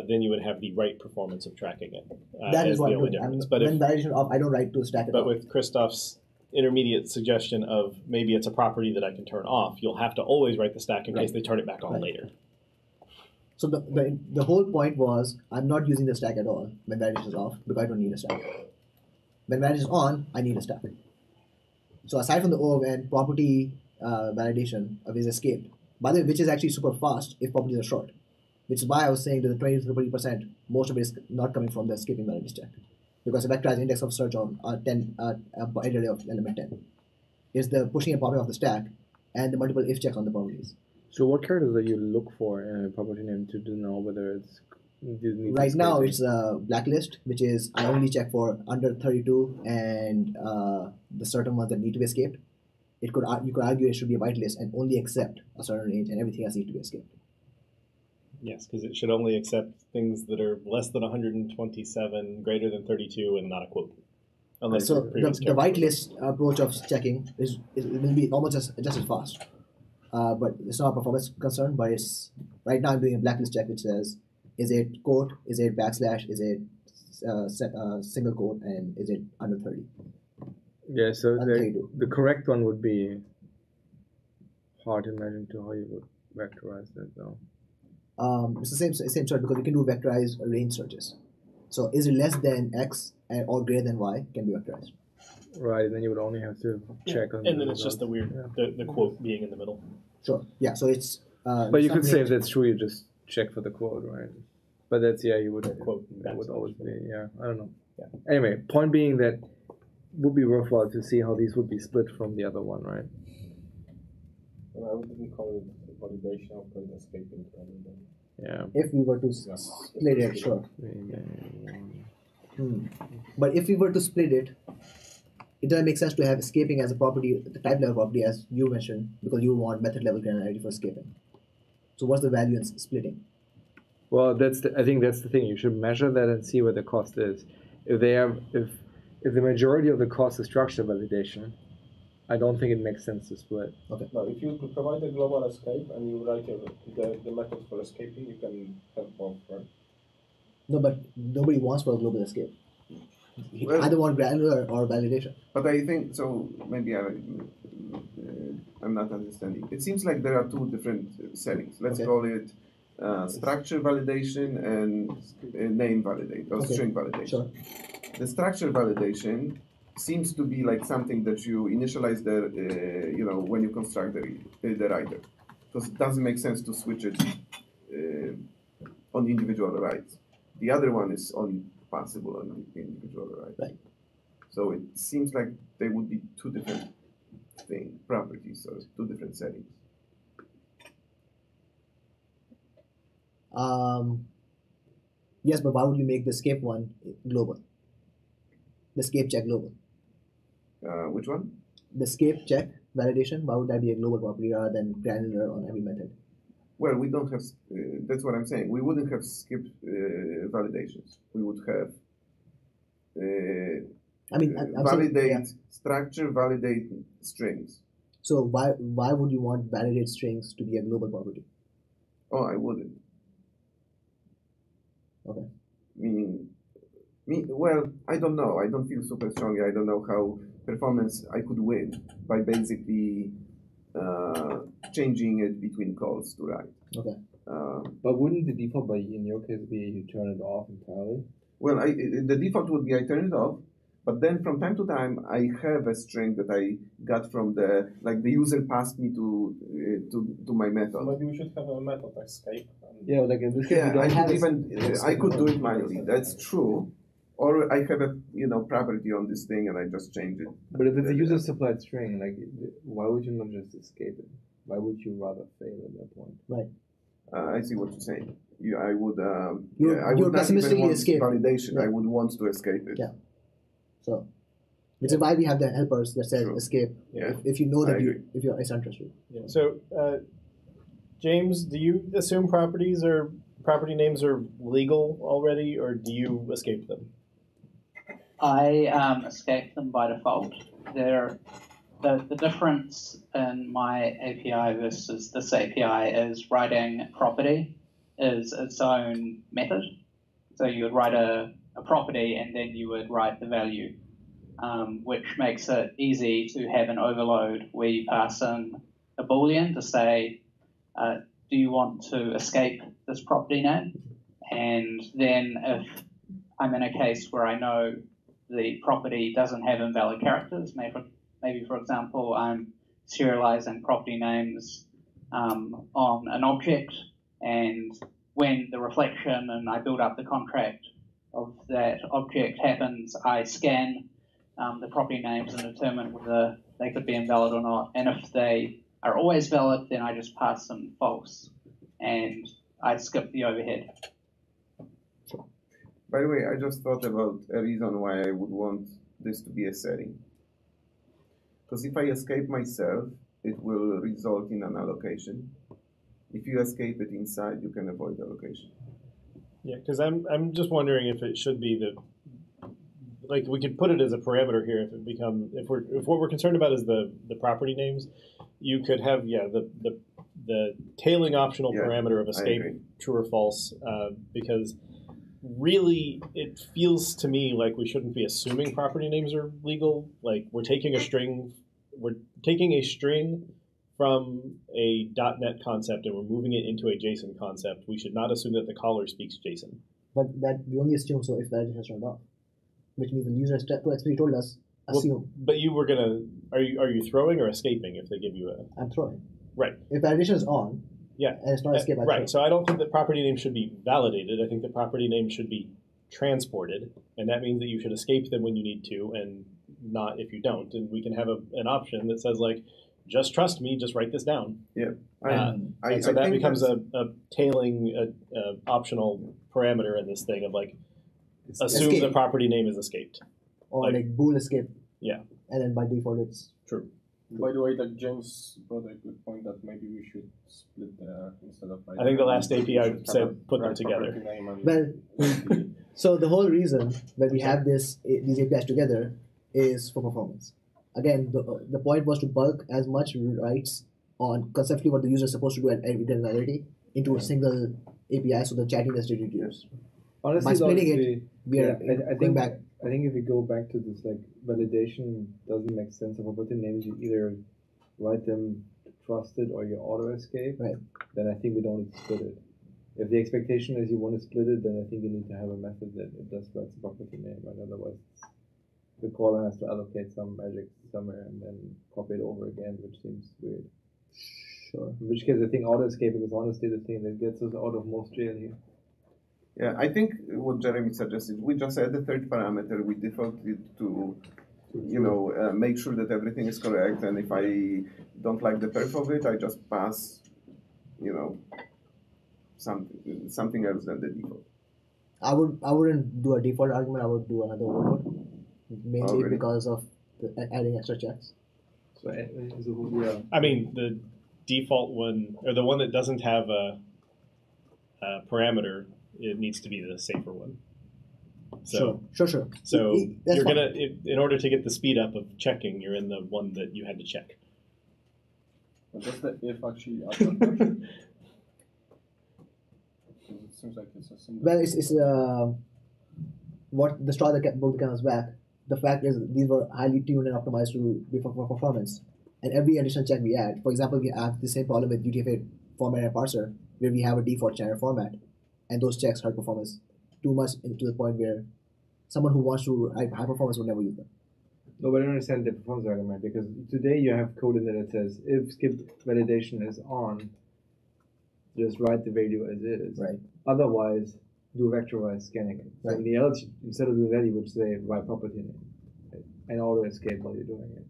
then you would have the right performance of tracking it. That is the what only I'm difference. doing. When validation off, I don't write to the stack at all. But with Christoph's intermediate suggestion of maybe it's a property that I can turn off, you'll have to always write the stack in case they turn it back on later. So the whole point was I'm not using the stack at all when validation is off because I don't need a stack. When validation is on, I need a stack. So aside from the O and property validation is escaped, by the way, which is actually super fast if properties are short, which is why I was saying that the 20 to 30%, most of it is not coming from the escaping validation stack. Because a vectorized index of search on array of element 10 is the pushing and popping of the stack and the multiple if checks on the properties. So what characters do you look for in a property name to know whether it's right now it's a blacklist, which is I only check for under 32 and the certain ones that need to be escaped. You could argue it should be a whitelist and only accept a certain range and everything else needs to be escaped. Yes, because it should only accept things that are less than 127, greater than 32, and not a quote. Unless so the whitelist approach of checking will be almost just as fast. But it's not a performance concern, but it's right now I'm doing a blacklist check which says is it quote, is it backslash, is it single quote, and is it under 30? Yeah, so the correct one would be hard to imagine to how you would vectorize that though. It's the same sort because we can do vectorized range searches. So is it less than X or greater than Y can be vectorized. Right, and then you would only have to check on. And then it's just the weird the quote being in the middle. Sure. Yeah. So it's. But you could say if that's true, you just check for the quote, right? But that's you would quote. That would always be I don't know. Yeah. Anyway, point being that would be worthwhile to see how these would be split from the other one, right? Well, I wouldn't call it validation of the escaping rather than. Yeah. If we were to split it, sure. But if we were to split it, it doesn't make sense to have escaping as a property, the type level property as you mentioned, because you want method level granularity for escaping. So what's the value in splitting? Well, I think that's the thing. You should measure that and see what the cost is. If the majority of the cost is structure validation, I don't think it makes sense to split. Okay. No, if you could provide a global escape and you write the method for escaping, you can have both, right? No, but nobody wants for a global escape. Well, either want granular or validation. But I think so. Maybe I'm not understanding. It seems like there are two different settings. Let's call it structure validation and name validation or string validation. Sure. The structure validation seems to be like something that you initialize when you construct the writer, because it doesn't make sense to switch it on individual writes. The other one is only possible on individual writes. Right. So it seems like they would be two different properties or two different settings. Yes, but why would you make the escape one global? The escape check global. Which one? The escape check validation, why would that be a global property rather than granular on every method? Well, we don't have, that's what I'm saying. We wouldn't have skipped validations. We would have validate structure, validate strings. So why would you want validate strings to be a global property? Oh, I wouldn't. Okay. Well, I don't know. I don't feel super strongly. I don't know how performance I could win by basically changing it between calls to write. Okay. But wouldn't the default, in your case, be you turn it off entirely? Well, the default would be I turn it off, but then from time to time I have a string that I got from the user passed me to my method. So maybe we should have a method escape. Yeah, like in this case, I could do it manually. That's true. Or I have a property on this thing and I just change it. But if it's a user supplied string, like, why would you not just escape it? Why would you rather fail at that point? Right. I see what you're saying. I would. You're I would not even pessimistically want escape. validation. Yeah. I would want to escape it. Yeah. So, which is why we have the helpers that says escape. Yeah. If you know that it's untrustworthy. Yeah. So, James, do you assume property names are legal already, or do you escape them? I escape them by default. The difference in my API versus this API is writing property is its own method. So you would write a property and then you would write the value, which makes it easy to have an overload where you pass in a Boolean to say, do you want to escape this property name? And then if I'm in a case where I know the property doesn't have invalid characters, maybe for example, I'm serializing property names on an object, and when the reflection and I build up the contract of that object happens, I scan the property names and determine whether they could be invalid or not. And if they are always valid, then I just pass them false, and I skip the overhead. By the way, I just thought about a reason why I would want this to be a setting. Because if I escape myself, it will result in an allocation. If you escape it inside, you can avoid allocation. Yeah, because I'm just wondering if it should be like we could put it as a parameter here. If what we're concerned about is the property names, you could have the tailing optional parameter of escape true or false, because really it feels to me like we shouldn't be assuming property names are legal. Like we're taking a string from a .NET concept and we're moving it into a JSON concept. We should not assume that the caller speaks JSON. But that we only assume so if validation has turned off, which means the user explicitly told us assume. Well, but you were gonna are you throwing or escaping if they give you a? I'm throwing. Right. If validation is on. Yeah. And it's not escape. Right. So I don't think that property name should be validated. I think the property name should be transported, and that means that you should escape them when you need to, and not if you don't. And we can have an option that says like, just trust me, just write this down. Yeah. So that becomes a tailing optional parameter in this thing of like, assume escape. The property name is escaped. Or like bool escape. Yeah. And then by default it's true. By the way, that James brought a good point that maybe we should split instead of. I think the last API said put them together. Well, so the whole reason that we have these APIs together is for performance. Again, the point was to bulk as much writes on conceptually what the user is supposed to do at every granularity into a single API, so the chatting is reduced. Honestly, by splitting it, we are going back. I think if we go back to this, like, validation doesn't make sense. If property names, you either write them trusted or you auto escape. Right. Then I think we don't need to split it. If the expectation is you want to split it, then I think you need to have a method that it does write the property name, right? Otherwise, the caller has to allocate some magic somewhere and then copy it over again, which seems weird. Sure. In which case, I think auto escaping is honestly the thing that gets us out of most jail here. Yeah, I think what Jeremy suggested, we just add the third parameter, we default it to, make sure that everything is correct, and if I don't like the perf of it, I just pass, something else than the default. I wouldn't do a default argument, I would do another overload, mainly because of adding extra checks. So, yeah. I mean, the default one, or the one that doesn't have a parameter, it needs to be the safer one. So, Sure. So you're gonna, in order to get the speed up of checking, you're in the one that you had to check. But does the if actually it seems like it's a similar. Well, it's what the straw that broke the camel's back. The fact is these were highly tuned and optimized for performance. And every additional check we add, for example, we have the same problem with UTF-8 format and parser, where we have a default channel format. And those checks hurt performance too much to the point where someone who wants to write high performance would never use them. No, but I don't understand the performance argument, because today you have code in there that says if skip validation is on, just write the value as is. Right. Otherwise, do vectorized scanning. Somebody else, instead of doing that, you would say write property name, right? And auto escape while you're doing it.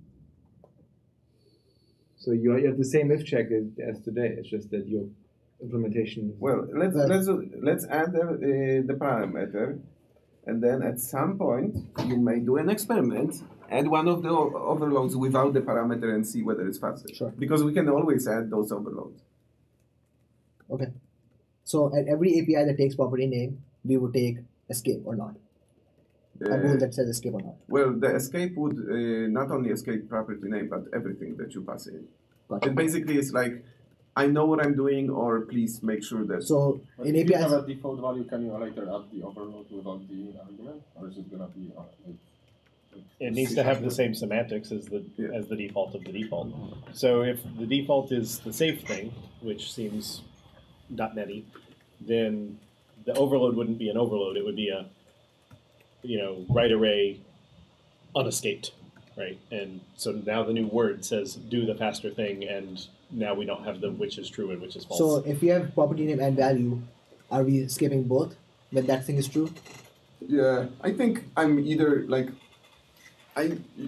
So you have the same if check as today. It's just that your implementation. Well, let's add the parameter, and then at some point you may do an experiment, add one of the overloads without the parameter, and see whether it's faster. Sure. Because we can always add those overloads. Okay. So at every API that takes property name, we would take escape or not. A rule that says escape or not. Well, the escape would not only escape property name, but everything that you pass in. Gotcha. It basically is like, I know what I'm doing, or please make sure that. So But in if you APIs, have a default value, can you later add the overload without the argument, or is it gonna be? It needs to have the same semantics as the default of the default. So if the default is the safe thing, which seems .NET-y, then the overload wouldn't be an overload. It would be a write array unescaped, right? And so now the new word says do the faster thing, and now we don't have the which is true and which is false. so if we have property name and value, are we escaping both when that thing is true? Yeah, I think I'm either like,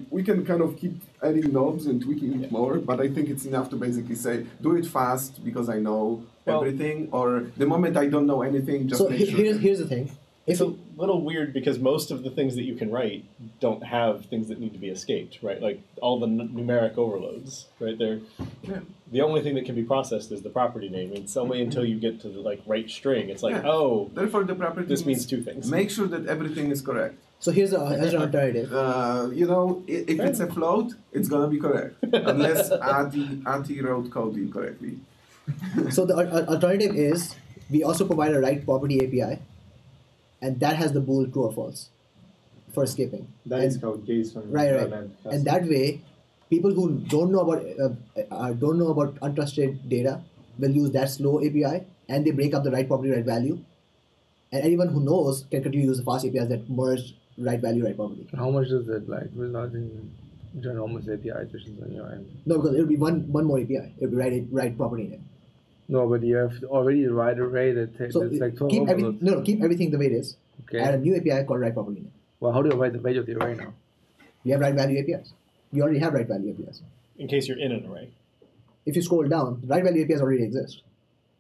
we can kind of keep adding knobs and tweaking it more, but I think it's enough to basically say, do it fast because I know everything, or the moment I don't know anything, just So make sure. here's the thing. It's a little weird because most of the things that you can write don't have things that need to be escaped, right? Like all the numeric overloads, right? The only thing that can be processed is the property name. It's only until you get to the write string, it's like, oh, therefore the property this means two things. Make sure that everything is correct. So here's an alternative. If it's a float, it's gonna be correct, unless Ati wrote code incorrectly. So the alternative is we also provide a write property API, and that has the bool true or false for escaping. That is how JSON. Right. And that way, people who don't know about untrusted data will use that slow API, and they break up the write property, write value. And anyone who knows can continue to use the fast APIs that merge write value, write property. How much does that result in ginormous API additions on your end? No, because it'll be one more API. It'll be write property name. No, but you have already a write array that's like 12 overloads. Keep everything the way it is. Okay. Add a new API called write property name. Well, how do you write the value of the array now? We have write value APIs. We already have write value APIs. In case you're in an array. If you scroll down, write value APIs already exist.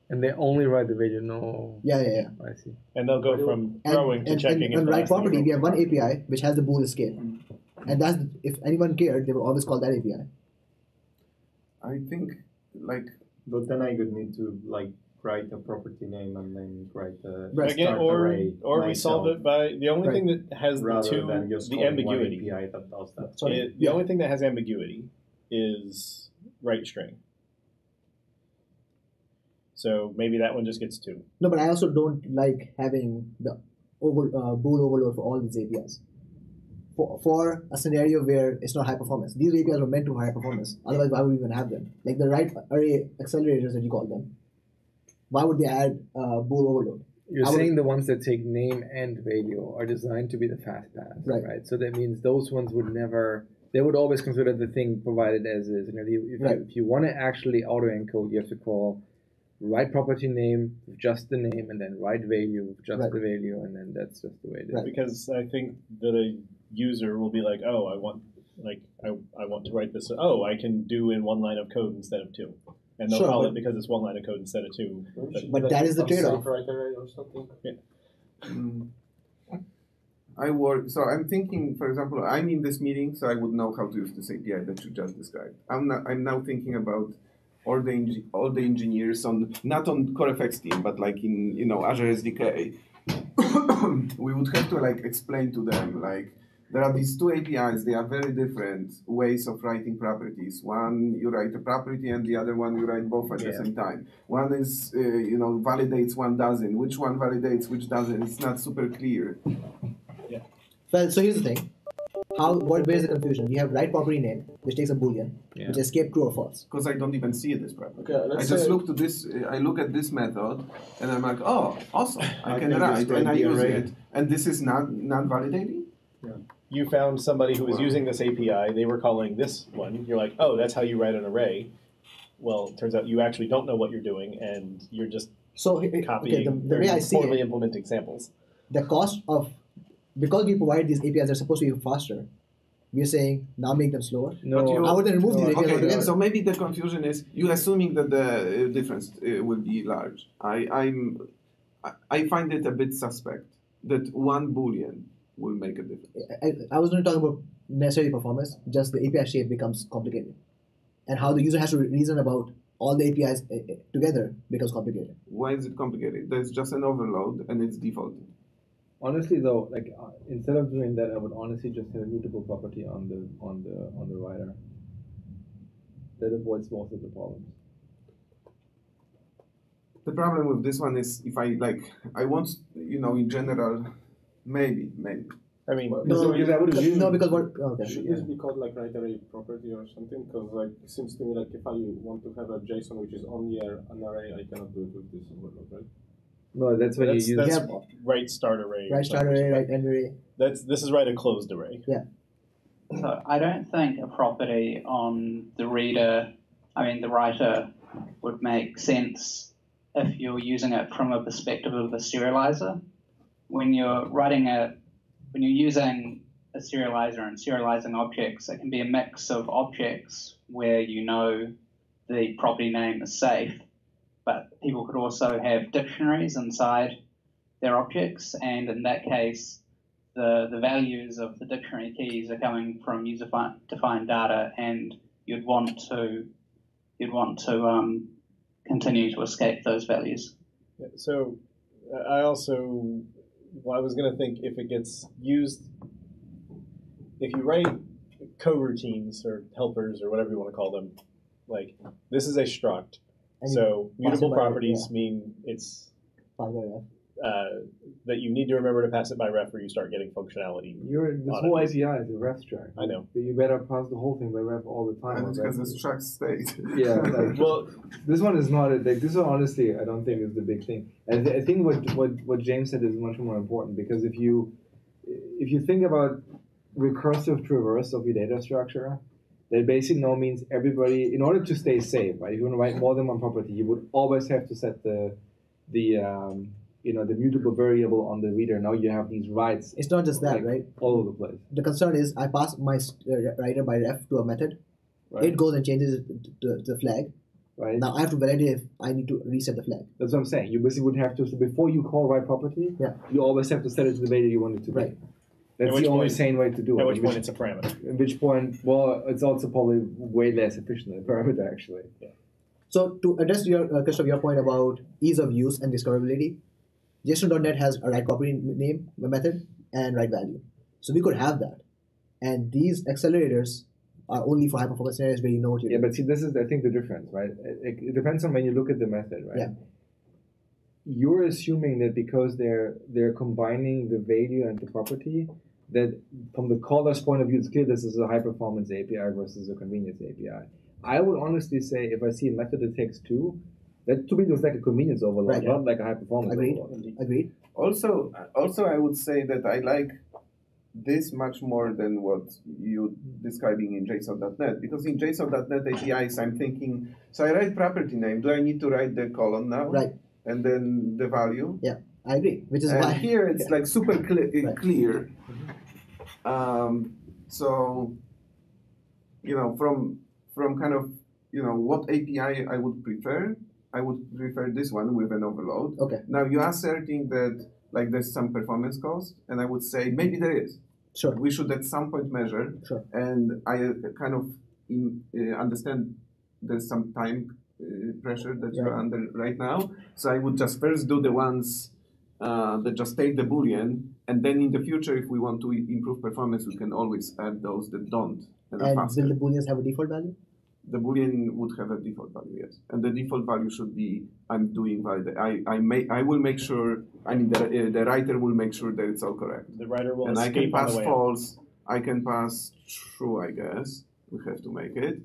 And they only write the value, no. Yeah. I see. And they'll go from throwing to checking. And write property, we have one API which has the bool escape. And that's, if anyone cared, they will always call that API. I think But then I would need to write a property name and then write a Again, or we solve it by the only thing that has the ambiguity. API that does that. The only thing that has ambiguity is write string. So maybe that one just gets 2. No, but I also don't like having the bool overload for all these APIs. For a scenario where it's not high performance. These APIs were meant to be high performance. Otherwise, why would we even have them? Like the write array accelerators that you call them. Why would they add bool overload? You're saying the ones that take name and value are designed to be the fast path, right? So that means those ones would never. They would always consider the thing provided as is. And if you want to actually auto encode, you have to call write property name with just the name, and then write value with just the value, and then that's just the way it is. Because I think that a user will be like, oh, I want to write this. Oh, I can do in one line of code instead of 2, and they'll call it because it's one line of code instead of 2. But that is the trade-off. I work. So I'm thinking, for example, I'm in this meeting, so I would know how to use this API that you just described. I'm now thinking about all the engineers not on CoreFX team, but in Azure SDK. We would have to explain to them there are these 2 APIs. They are very different ways of writing properties. One you write a property, and the other one you write both at the same time. One is validates, one doesn't. Which one validates, which doesn't? It's not super clear. Yeah. Well, so here's the thing. Where's the confusion? We have write property name, which takes a boolean, which escape true or false. Because I don't even see this property. Okay, I just look to this. I look at this method, and I'm like, oh, awesome! I can write, and I use it. And this is not validating. Yeah. You found somebody who was using this API. They were calling this one. You're like, oh, that's how you write an array. well, it turns out you actually don't know what you're doing, and you're just copying the way I see poorly it, implementing samples. the cost of, because we provide these APIs that are supposed to be faster, we're saying now make them slower. No, I would then remove these APIs altogether. So maybe the confusion is you assuming that the difference will be large. I find it a bit suspect that one boolean will make a difference. I was not talking about necessarily performance, just the API shape becomes complicated. And how the user has to reason about all the APIs together becomes complicated. Why is it complicated? There's just an overload and it's defaulted. Honestly, though, like instead of doing that, I would honestly just have a mutable property on the writer. That avoids most of the problems. The problem with this one is if I want, in general, maybe. I mean, because what? Okay. Should this be called like write array property or something? Because like it seems to me like if I want to have a JSON which is only an array, I cannot do it with this overload, right? No, that's when you use write start array. Write start array, write end array. This is write a closed array. Yeah. So I don't think a property on the writer would make sense if you're using it from a perspective of the serializer. When you're using a serializer and serializing objects, it can be a mix of objects where you know the property name is safe, but people could also have dictionaries inside their objects, and in that case, the values of the dictionary keys are coming from user-defined data, and you'd want to continue to escape those values. Yeah, so I was going to think if it gets used, if you write coroutines or helpers or whatever you want to call them, like this is a struct. So mutable properties mean it's that you need to remember to pass it by ref or you start getting functionality. This whole API is a ref struct. I know. But you better pass the whole thing by ref all the time. And it's because the struct state. Yeah. Well, this one is not. This one, honestly, I don't think is the big thing. And I think what James said is much more important, because if you think about recursive traverse of your data structure, that basically now means everybody, in order to stay safe, right? If you want to write more than one property, you would always have to set the mutable variable on the reader. Now you have these writes. It's not just that, right? All over the place. The concern is I pass my writer by ref to a method. Right. It goes and changes the flag. Right. Now I have to validate if I need to reset the flag. That's what I'm saying. You basically would have to, so before you call write property, you always have to set it to the value you want it to be. Right. That's the only sane way to do it. At which point it's a parameter. At which point, well, it's also probably way less efficient than a parameter, actually. Yeah. So to address your point about ease of use and discoverability, JSON.NET has a write property name method and write value. So we could have that. And these accelerators are only for high performance scenarios where you know what you're doing. But see, this is, I think, the difference, right? It depends on when you look at the method, right? Yeah. You're assuming that because they're combining the value and the property, that from the caller's point of view, it's clear this is a high performance API versus a convenience API. I would honestly say if I see a method that takes two, that to me looks like a convenience overload, not like a high performance overload. Agreed. Also, I would say that I like this much more than what you're describing in JSON.NET, because in JSON.NET APIs, I'm thinking, so I write property name. Do I need to write the colon now? Right. And then the value? Yeah, I agree. Which is why here it's like super clear. So, from kind of, what API I would prefer this one with an overload. Okay. Now you're asserting that like there's some performance cost, and I would say maybe there is. Sure. We should at some point measure. Sure. And I kind of understand there's some time pressure that you're under right now. So I would just first do the ones that just take the Boolean, and then in the future, if we want to improve performance, we can always add those that don't. And will the Booleans have a default value? The Boolean would have a default value, yes. And the default value should be I'm doing validate. I will make sure. I mean, the writer will make sure that it's all correct. The writer will and escape I can pass on the way false. I can pass true. I guess we have to make it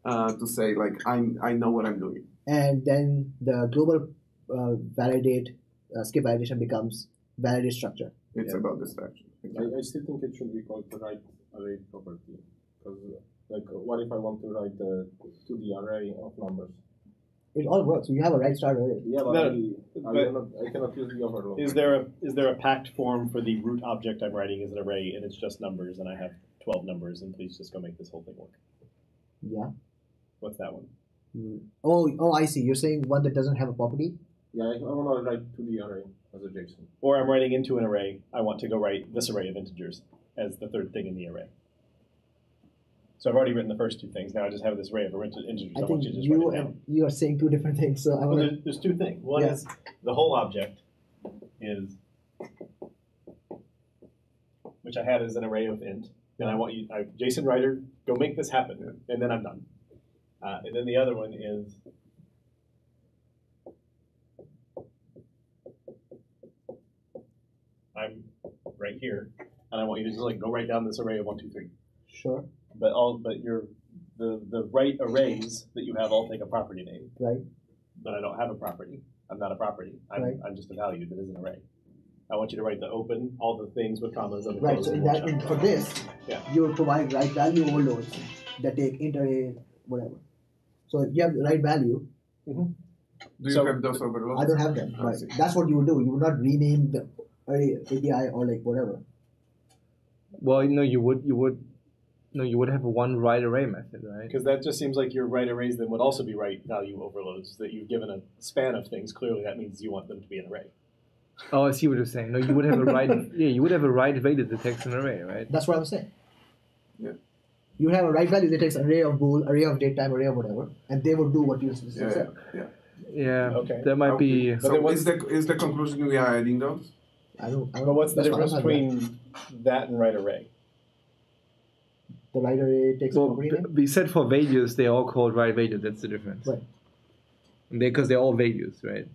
to say like I know what I'm doing. And then the global validate skip validation becomes validate structure. It's about the structure. I still think it should be called the write array property, because Like, what if I want to write the 2D array of numbers? It all works. You have a right start array. Yeah, but, I cannot use the overload. Is there a packed form for the root object I'm writing as an array, and it's just numbers, and I have 12 numbers, and please just go make this whole thing work? Yeah. What's that one? Oh, I see. You're saying one that doesn't have a property? Yeah, I want to write 2D array as a JSON. Or I'm writing into an array. I want to go write this array of integers as the third thing in the array. So I've already written the first two things. Now I just have this array of integers. I want think you to just write it down. You are saying two different things. So There's two things. One is the whole object is, which I had as an array of int, and I want you, JSON writer, go make this happen, and then I'm done. And then the other one is I'm right here, and I want you to just like go write down this array of 1, 2, 3. Sure. But the right arrays that you have all take a property name. Right. But I don't have a property. I'm not a property. I'm just a value that is an array. I want you to write the open, all the things with commas and the right. So for this, you will provide right value overloads that take int array, whatever. So you have the right value. Do you have those overloads? I don't have them. Right. That's what you would do. You would not rename the array API or like whatever. Well, no, you would have a one write array method, right? Because that just seems like your write arrays then would also be write value overloads. That you've given a span of things. Clearly, that means you want them to be an array. Oh, I see what you're saying. No, you would have a write. Yeah, you would have a write value that takes an array, right? That's what I'm saying. Yeah. You have a write value that takes array of bool, array of datetime, array of whatever, and they will do what you said. Yeah. Okay. That might be. So is the conclusion we are adding those? I don't. But what's the difference between that and write array? The write array takes a property name? We said for values, they're all called write value. That's the difference. Right. Because they're all values, right?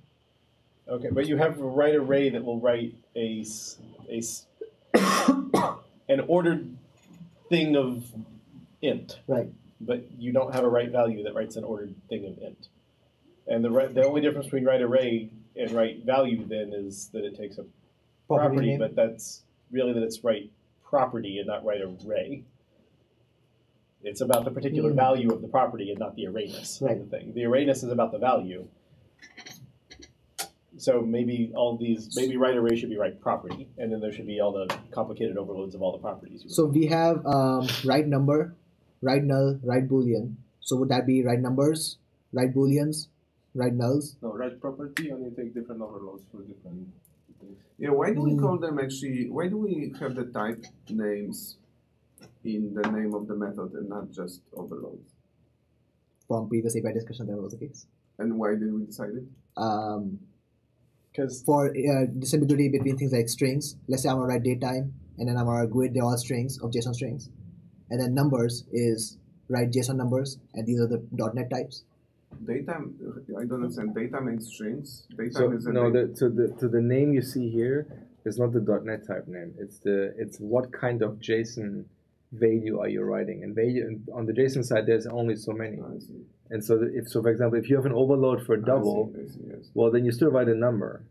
Okay, but you have a write array that will write an ordered thing of int. Right. But you don't have a write value that writes an ordered thing of int. And the only difference between write array and write value then is that it takes a property but that's really that it's write property and not write array. It's about the particular value of the property and not the arrayness of the thing. The arrayness is about the value. So maybe maybe write array should be write property, and then there should be all the complicated overloads of all the properties. So we have write number, write null, write boolean. So would that be write numbers, write booleans, write nulls? No, write property, and you take different overloads for different things. Yeah, why do we call them actually? Why do we have the type names in the name of the method and not just overloads? From previous API discussion, that was the case. And why did we decide it? Because for disambiguity between things like strings, let's say I'm gonna write datetime, and then I'm gonna GUID, they're all strings of JSON strings, and then numbers is write JSON numbers, and these are the .NET types. Datetime, I don't understand. Datetime and strings. Datetime is a the name you see here is not the .NET type name. It's what kind of JSON value are you writing, and value on the JSON side there's only so many. And so for example, if you have an overload for a double, well then you still write a number.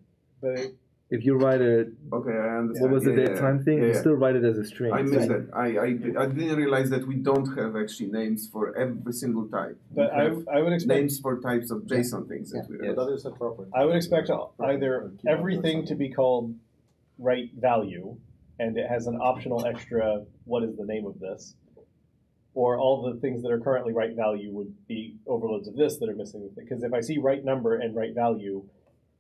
But if you write a I understand. What was the datetime thing? You still write it as a string. I missed that. I didn't realize that we don't have actually names for every single type. But I would expect names for types of JSON things. That is a property. I would expect either everything to be called write value, and it has an optional extra, what is the name of this? Or all the things that are currently write value would be overloads of this that are missing. Because if I see write number and write value,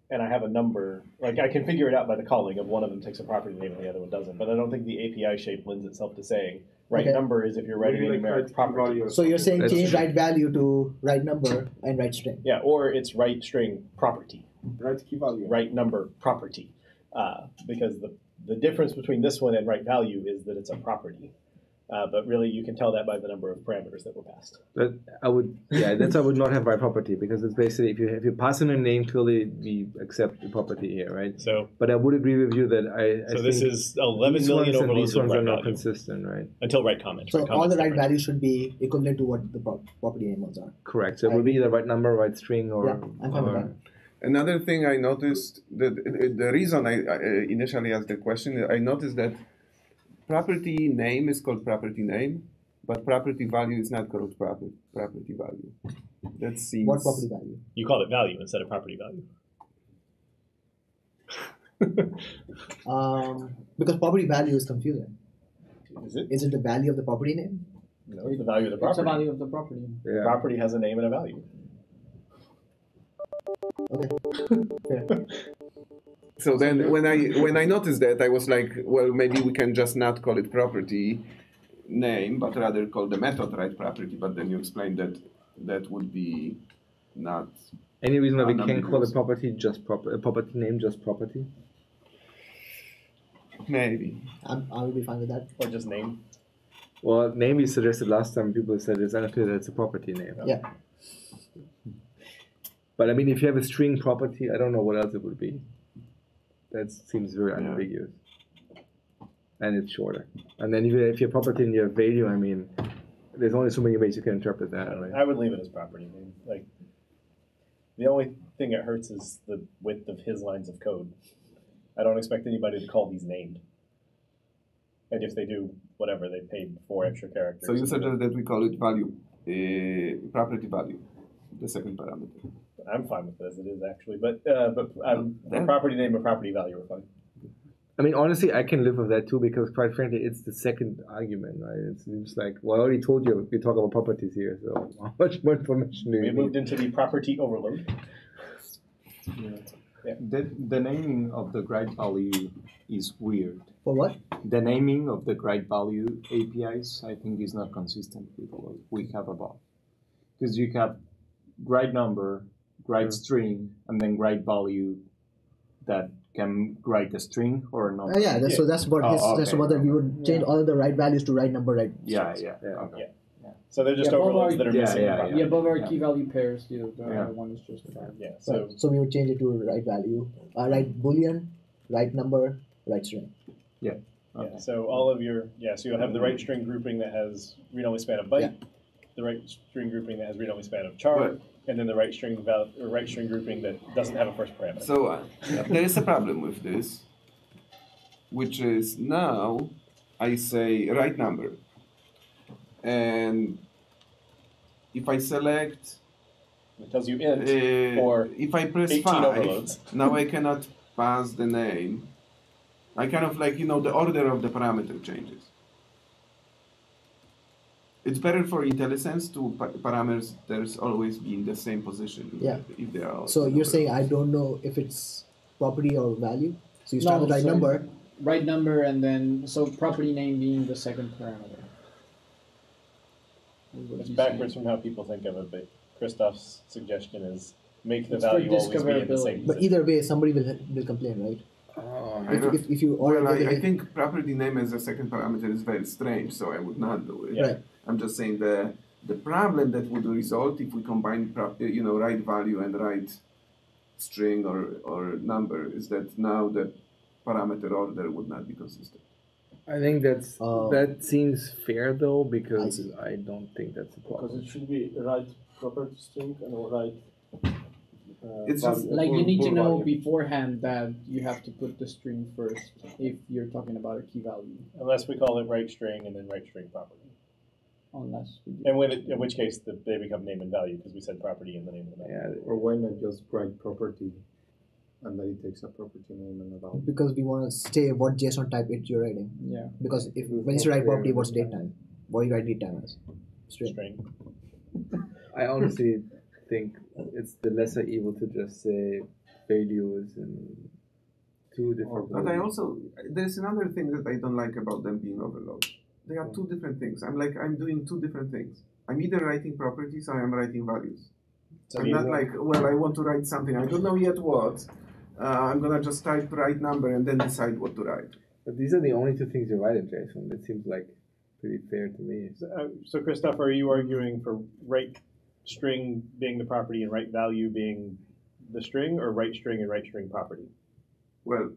and I have a number, like I can figure it out by the calling of one of them takes a property name and the other one doesn't. But I don't think the API shape lends itself to saying write number is if you're writing a numeric property. So you're saying change write value to write number and write string. Yeah, or it's write string property. Write key value. Write number property. Because the difference between this one and write value is that it's a property. But really, you can tell that by the number of parameters that were passed. But I would not have write property, because it's basically if you pass in a name, clearly we accept the property here, right? So, but I would agree with you that I this is 11 million overloads these ones of are not value. consistent, right? Until write comment. So all the write values should be equivalent to what the property name ones are. Correct. So it would be the right number, right string, or. Yeah, I'm fine with that. Another thing I noticed, the reason I initially asked the question, I noticed that property name is called property name, But property value is not called property value. That seems. What property value? You called it value instead of property value. Because property value is confusing. Is it? Is it the value of the property name? No, it's the value of the It's the property. value of the property. Yeah. Property has a name and a value. Okay. Fair. So then, when I noticed that, I was like, well, maybe we can just not call it property name, but rather call the method right property. But then you explained that that would be not. Any reason why we can't call a unambiguous. property just property name just property? Maybe. I will be fine with that. Or just name. Well, name we suggested last time. People said it's unclear that it's a property name. Yeah. But I mean, if you have a string property, I don't know what else it would be. That seems very unambiguous. And it's shorter. And then if you have property and you have value, I mean, there's only so many ways you can interpret that, right? I would leave it as property name. Like, the only thing that hurts is the width of his lines of code. I don't expect anybody to call these named. And if they do, whatever, they paid 4 extra characters. So you suggest that we call it value, property value, the second parameter. I'm fine with it as it is, actually. But property name and property value are fine. I mean, honestly, I can live with that too because, quite frankly, it's the second argument, right? It seems like, well, I already told you we talk about properties here, so how much more information do We you moved need? into the property overload. The naming of the grade value is weird. For what? The naming of the grade value APIs, I think, is not consistent with what we have above. Because you have grade number, grade string, and then grade value that can write a string or a number. Yeah, so that's what that's what we would change all the right values to right number, right? Yeah. Yeah. So they're just overloads that are missing. The above are key value pairs. The other one is just Yeah. So we would change it to right value, right boolean, right number, right string. Yeah. Yeah, so all of your, so you'll have the right string grouping that has read-only span of byte, the right string grouping that has read-only span of char, and then the right string grouping that doesn't have a first parameter. So there is a problem with this, which is now I say right number, and if I select, it tells you int or if I press 18 5, overloads. now I cannot pass the name. I kind of like, the order of the parameter changes. It's better for IntelliSense to parameters always be in the same position. Yeah. If they are. So you're saying I don't know if it's property or value. So you start with right number. Right number, and then so property name being the second parameter. It's backwards from how people think of it, but Christoph's suggestion is make the It's value for always be in the same discoverability. But either way, somebody will complain, right? If you order I think property name as a second parameter is very strange, so I would not do it. Right. I'm just saying the problem that would result if we combine right value and right string or number is that now the parameter order would not be consistent. I think that seems fair though because I don't think that's a problem. Because it should be right property string and right. It's just like you need to know beforehand that you have to put the string first if you're talking about a key value. Unless we call it right string and then right string property. Unless we do. And in which case they become name and value because we said property in the name of the value. Or why not just write property and then it takes a property name and a value? Because we want to say what JSON type you're writing. Yeah. Because when you write property, what's date time? What do you write date time as? String. I honestly think it's the lesser evil to just say values and two different. But I also there's another thing that I don't like about them being overloaded. They are two different things. I'm doing two different things. I'm either writing properties or I'm writing values. So I'm not like, I want to write something. I don't know yet what. I'm gonna just type right number and then decide what to write. But these are the only two things you write in JSON. That seems like pretty fair to me. So Christoph, are you arguing for right string being the property and right value being the string, or right string and right string property? Well,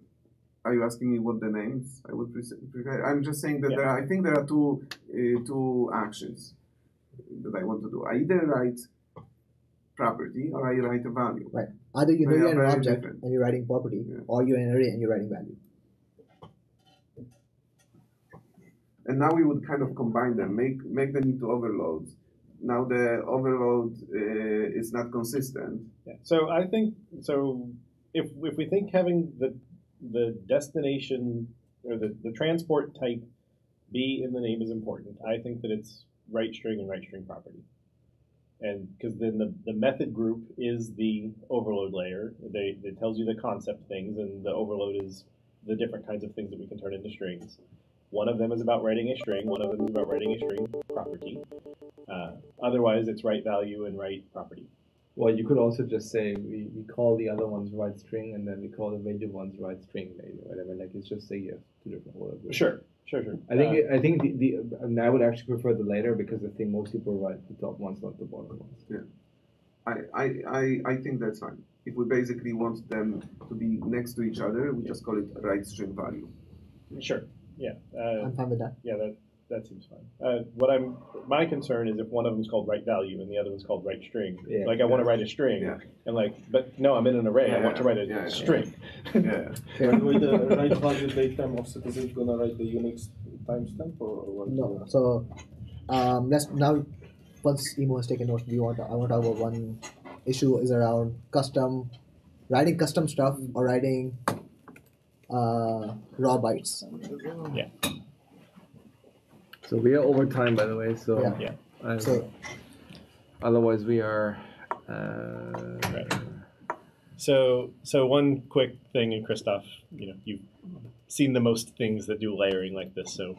are you asking me what the names I would prefer? I'm just saying that I think there are two actions that I want to do. I either write property or I write a value. Right. Either you know you're an object different. and you're writing property, or you're an array and you're writing value. And now we would kind of combine them, make them into overloads. Now the overload is not consistent. Yeah. So I think if we think having the destination or the transport type be in the name is important, I think that it's write string and write string property. And because then the method group is the overload layer. It tells you the concept things, and the overload is the different kinds of things that we can turn into strings. One of them is about writing a string. One of them is about writing a string property. Otherwise, it's write value and write property. Well, you could also just say we call the other ones write string, and then we call the major ones write string, maybe, whatever. Like it's just say you have two different overloads. Sure. I think I would actually prefer the later, because I think most people write the top ones, not the bottom ones. Yeah, I think that's fine. If we basically want them to be next to each other, we just call it write string value. Sure. Yeah. I'm fine with that. Yeah, that seems fine. My concern is if one of them is called write value and the other one's called write string. Yeah, like I want to write a string, and but no, I'm in an array. I want to write a string. Yeah. But with the write value date time offset, is it gonna write the Unix timestamp or what? No. So let's now, once Emo has taken notes, I want to talk about one issue is around writing custom stuff or writing raw bytes. Yeah. So we are over time, by the way. So Yeah. So otherwise we are. Right. So one quick thing, and Christoph, you've seen the most things that do layering like this, so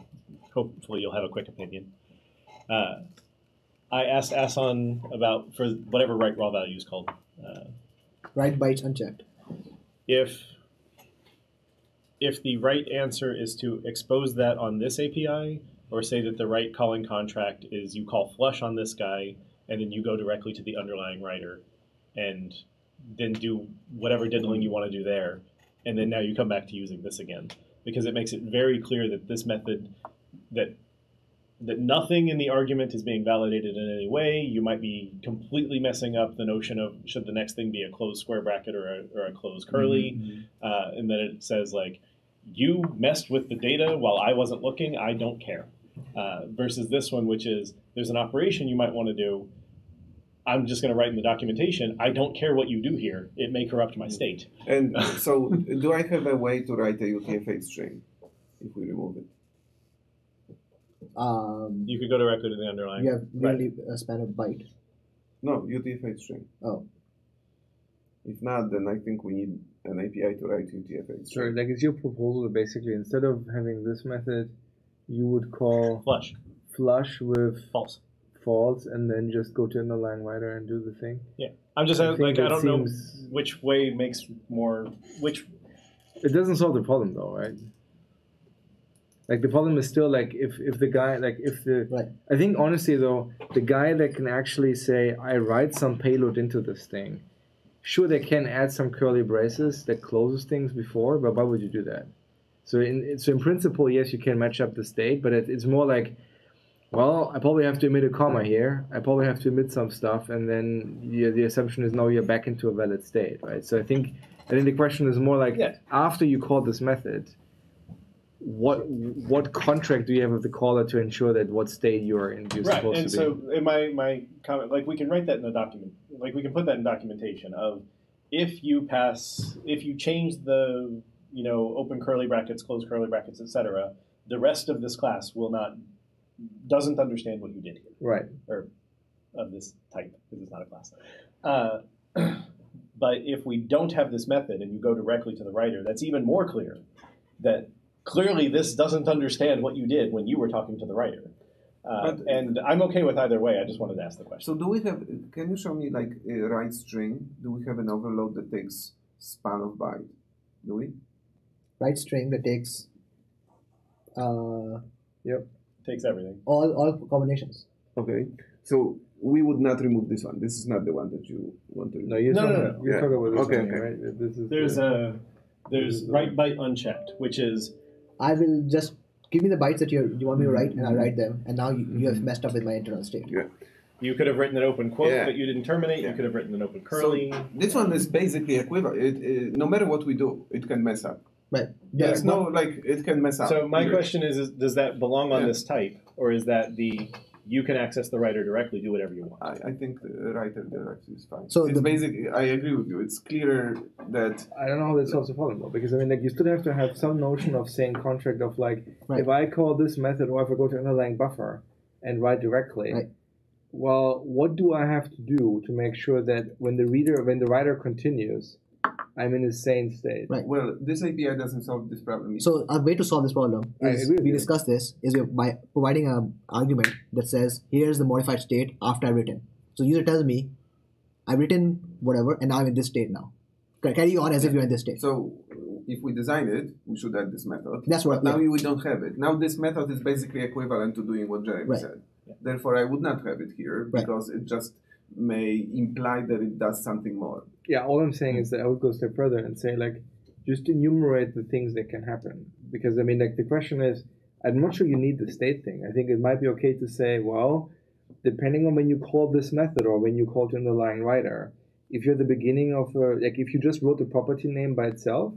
hopefully you'll have a quick opinion. I asked Asan about, for whatever write raw value is called. write bytes unchecked. If the right answer is to expose that on this API, or say that the right calling contract is you call flush on this guy, and then you go directly to the underlying writer, and then do whatever diddling you want to do there, and then now you come back to using this again. Because it makes it very clear that this method, that nothing in the argument is being validated in any way. You might be completely messing up the notion of should the next thing be a closed square bracket or a closed curly, and then it says like, you messed with the data while I wasn't looking, I don't care. Versus this one, which is there's an operation you might want to do. I'm just going to write in the documentation, I don't care what you do here. It may corrupt my state. And so do I have a way to write a UTF-8 string if we remove it? You could go directly to the underlying. You have really a span of byte. No, UTF-8 string. Oh. If not, then I think we need an API to write UTF-8 string. Sorry, like it's your proposal basically, instead of having this method, you would call flush with false, and then just go to underlying writer and do the thing. Yeah, I'm just I don't know which way makes more It doesn't solve the problem though, right? Like the problem is still like if the guy I think honestly though, the guy that can actually say I write some payload into this thing, sure they can add some curly braces that closes things before, but why would you do that? So in principle, yes, you can match up the state, but it's more like, well, I probably have to omit a comma here. I probably have to omit some stuff, and then the assumption is now you're back into a valid state, right? So I think the question is more like after you call this method, what contract do you have with the caller to ensure that what state you're supposed to be? Right, and so in my comment, like we can write that in a document, like we can put that in documentation of if you change the open curly brackets, close curly brackets, etc., the rest of this class doesn't understand what you did here. Right. Or of this type, because it's not a class. But if we don't have this method and you go directly to the writer, that's even more clear that clearly this doesn't understand what you did when you were talking to the writer. And I'm okay with either way. I just wanted to ask the question. So do we have, can you show me like a write string? Do we have an overload that takes span of byte? Do we? Write string that takes Takes everything. All combinations. Okay. So we would not remove this one. This is not the one that you want to remove. No, you're talking about this one, okay. Right? This is There's write byte unchecked, which is I will just give me the bytes that you want me to write, and I'll write them. And now you have messed up with my internal state. Yeah. You could have written an open quote that you didn't terminate. You could have written an open curly. So this one is basically equivalent. No matter what we do, it can mess up. Right. There's no, like, it can mess up. So my here. question is does that belong on this type, or is that you can access the writer directly, do whatever you want? I think the writer directly is fine. So it's basically, I agree with you. It's clear that... I don't know how that solves the problem, though, because, I mean, like, you still have to have some notion of saying contract of, like, if I call this method or if I go to underlying buffer and write directly, well, what do I have to do to make sure that when the writer continues, I'm in a sane state? Right. Well, this API doesn't solve this problem. So a way to solve this problem is we discussed this is by providing an argument that says here's the modified state after I've written. So user tells me I've written whatever and now I'm in this state now. Carry on as if you're in this state. So if we design it, we should add this method. That's what. But now we don't have it. Now this method is basically equivalent to doing what Jeremy said. Yeah. Therefore, I would not have it here because it just may imply that it does something more. Yeah, all I'm saying is that I would go a step further and say, like, just enumerate the things that can happen. Because, I mean, like, the question is, I'm not sure you need the state thing. I think it might be okay to say, well, depending on when you call this method or when you call the underlying writer, if you're at the beginning of, like, if you just wrote the property name by itself,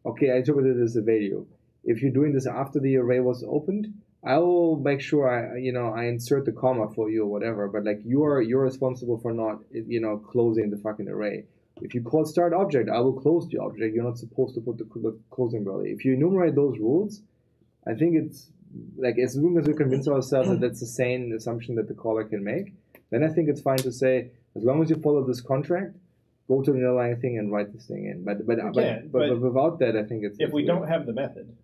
okay, I interpret it as a value. If you're doing this after the array was opened, I will make sure I insert the comma for you or whatever. But like you're responsible for not closing the fucking array. If you call start object, I will close the object. You're not supposed to put the closing value. If you enumerate those rules, I think it's like as long as we convince ourselves that that's a sane assumption that the caller can make, then I think it's fine to say as long as you follow this contract, go to the underlying thing and write this thing in. But without that, I think it's if we don't have the method,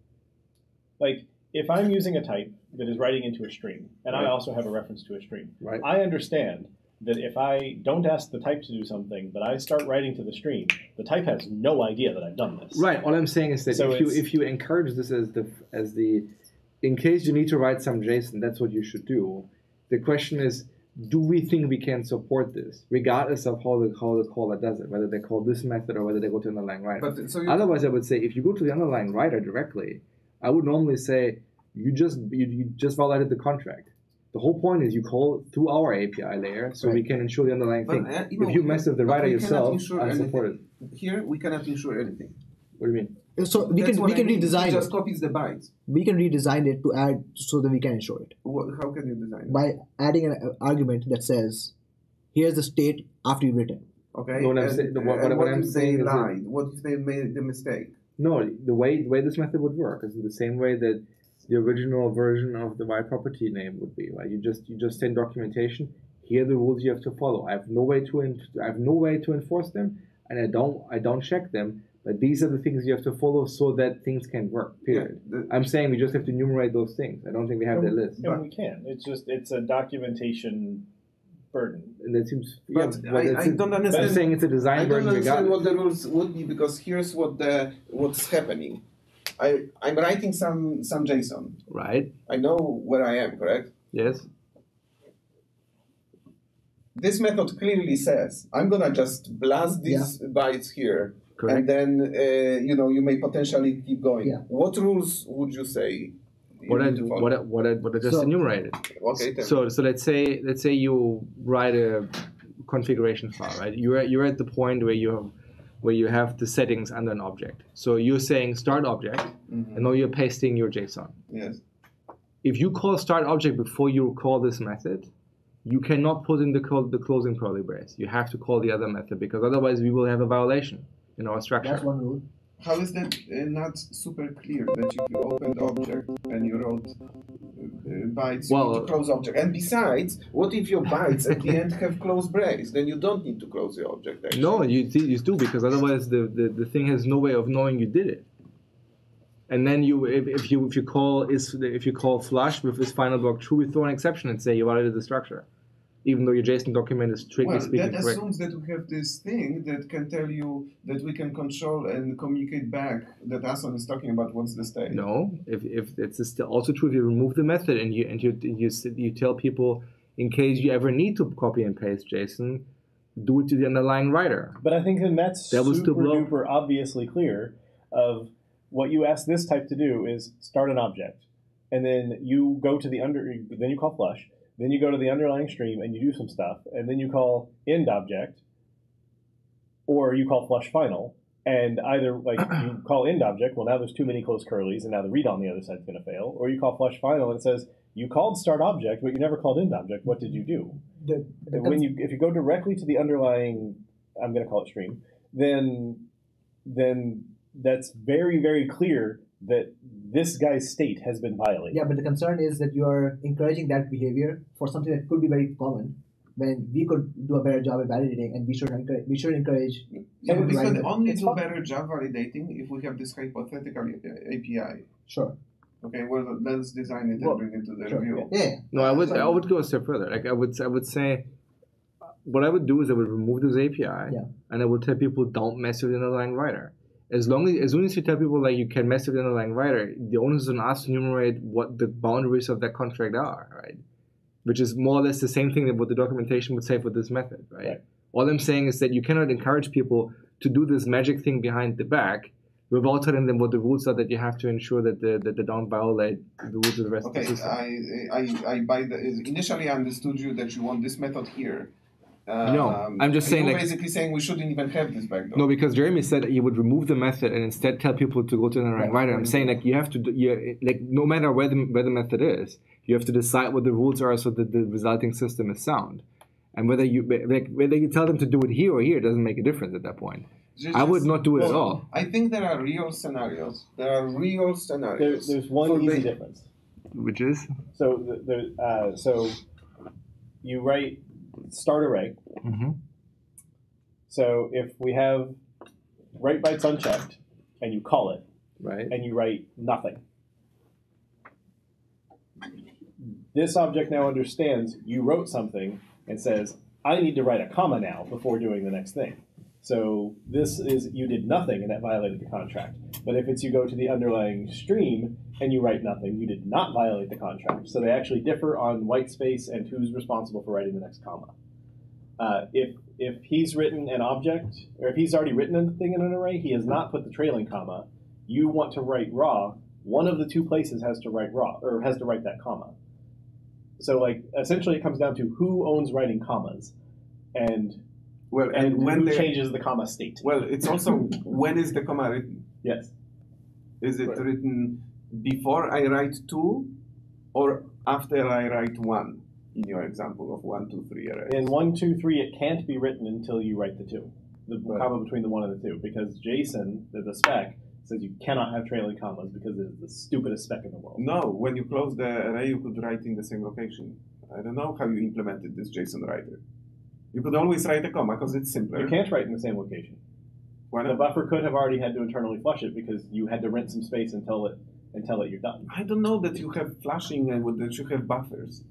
like. If I'm using a type that is writing into a stream, and I also have a reference to a stream, I understand that if I don't ask the type to do something, but I start writing to the stream, the type has no idea that I've done this. Right. All I'm saying is that if you encourage this as the in case you need to write some JSON, that's what you should do. The question is, do we think we can support this, regardless of how the caller does it, whether they call this method or whether they go to the underlying writer? Otherwise, I would say if you go to the underlying writer directly, I would normally say you just violated the contract. The whole point is you call through our API layer so we can ensure the underlying thing. If you mess with the writer yourself, unsupported. Here we cannot ensure anything. What do you mean? So we can redesign it. Just copies the bytes. We can redesign it to add so that we can ensure it. How can you design it? By adding an argument that says, here's the state after you've written. Okay. No, what I'm saying is what if they made the mistake? No, the way this method would work is in the same way that the original version of the my property name would be. Like you just send documentation. Here are the rules you have to follow. I have no way to enforce them, and I don't check them. But these are the things you have to follow so that things can work. Period. Yeah, I'm saying we just have to enumerate those things. I don't think we have that list. No, we can. It's a documentation burden. And that seems. I don't understand. I'm saying it's a design burden. I don't understand what the rules would be because here's what's happening. I'm writing some JSON. Right. I know where I am. Correct. Yes. This method clearly says I'm gonna just blast these bytes here. Correct. And then you may potentially keep going. Yeah. What rules would you say? What I just enumerated. Okay. So let's say you write a configuration file, right? You're at the point where you have the settings under an object. So you're saying start object, and now you're pasting your JSON. Yes. If you call start object before you call this method, you cannot put in the closing curly brace. You have to call the other method because otherwise we will have a violation in our structure. That's one rule. How is that not super clear that if you opened object and you wrote bytes, you need to close object? And besides, what if your bytes at the end have close brace? Then you don't need to close the object. Actually. No, you do because otherwise the thing has no way of knowing you did it. And then if you call flush with this final block true, we throw an exception and say you violated the structure, even though your JSON document is strictly speaking correct. That assumes that we have this thing that can tell you that we can control and communicate back that Ason is talking about what's the state. No, if it's also true if you remove the method and you tell people in case you ever need to copy and paste JSON, do it to the underlying writer. But I think then that's super duper obviously clear of what you ask this type to do is start an object, and then you go to then you call flush. Then you go to the underlying stream and you do some stuff, and then you call end object, or you call flush final, And either like you call end object, well now there's too many close curlies, and now the read on the other side is going to fail. Or you call flush final and it says you called start object, but you never called end object. What did you do? If you go directly to the underlying, I'm going to call it stream, then that's very, very clear that this guy's state has been violated. Yeah, but the concern is that you are encouraging that behavior for something that could be very common, when we could do a better job at validating, and we should encourage. Yeah, we can only do a better job validating if we have this hypothetical API. Sure. Okay, well, let's design it and bring it to the review. Yeah. No, I would go a step further. Like I would say, what I would do is I would remove this API, and I would tell people don't mess with the underlying writer. As soon as you tell people like you can mess with the underlying writer, the onus is on us to enumerate what the boundaries of that contract are, right? Which is more or less the same thing that what the documentation would say for this method, right? All I'm saying is that you cannot encourage people to do this magic thing behind the back without telling them what the rules are, that you have to ensure that they don't violate the rules of the rest of the system. I buy the. Initially, I understood you that you want this method here. No, I'm just saying, you're like, basically saying we shouldn't even have this backdoor. No, because Jeremy said that you would remove the method and instead tell people to go to the underlying writer. I'm saying like you have to, like no matter where the method is, you have to decide what the rules are so that the resulting system is sound. And whether you tell them to do it here or here doesn't make a difference at that point. I would not do it at all. I think there are real scenarios. There's one easy difference. Which is? So you write start array. Mm-hmm. So if we have write bytes unchecked and you call it, right, and you write nothing, this object now understands you wrote something and says, I need to write a comma now before doing the next thing. So this is, you did nothing and that violated the contract. But if it's you go to the underlying stream and you write nothing, you did not violate the contract. So they actually differ on white space and who's responsible for writing the next comma. If he's written an object, or if he's already written a thing in an array, he has not put the trailing comma. You want to write raw, one of the two places has to write raw, or has to write that comma. So like essentially it comes down to who owns writing commas and when who changes the comma state. Well, it's also when is the comma written? Yes. Is it written before I write 2 or after I write 1 in your example of 1, 2, 3 arrays? In 1, 2, 3 it can't be written until you write the 2. The comma between the 1 and the 2, because JSON, the spec, says you cannot have trailing commas because it's the stupidest spec in the world. No, when you close the array, you could write in the same location. I don't know how you implemented this JSON writer. You could always write a comma because it's simpler. You can't write in the same location. Why not? The buffer could have already had to internally flush it because you had to rent some space and tell it you're done. I don't know that you have flushing and that you have buffers.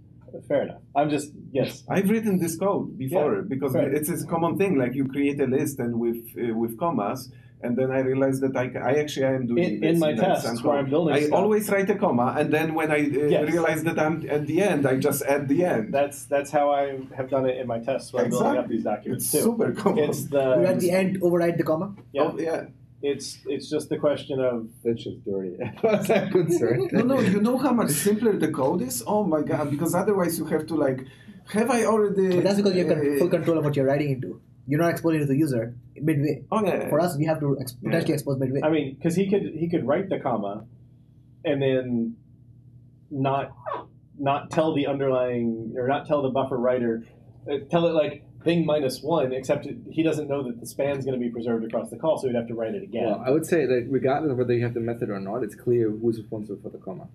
Fair enough. I'm just, yes. I've written this code before because it's a common thing. Like you create a list and with commas, and then I realized that I actually am doing in my tests where I'm building I always write a comma, and then when I realize that I'm at the end, I just add the end. That's how I have done it in my tests where I'm building up these documents too. Super common. It's the you at the end override the comma. Yeah. Oh, yeah. It's just the question of that's just dirty. As far as I'm concerned. No, you know how much simpler the code is? Oh my god! Because otherwise you have to like, have I already? But that's because you have full control of what you're writing into. You're not exposing it to the user midway. Okay. For us, we have to potentially expose midway. I mean, because he could write the comma, and then not tell the underlying or not tell the buffer writer, tell it like thing -1, except he doesn't know that the span's going to be preserved across the call, so he'd have to write it again. Well, I would say that regardless of whether you have the method or not, it's clear who's responsible for the comma.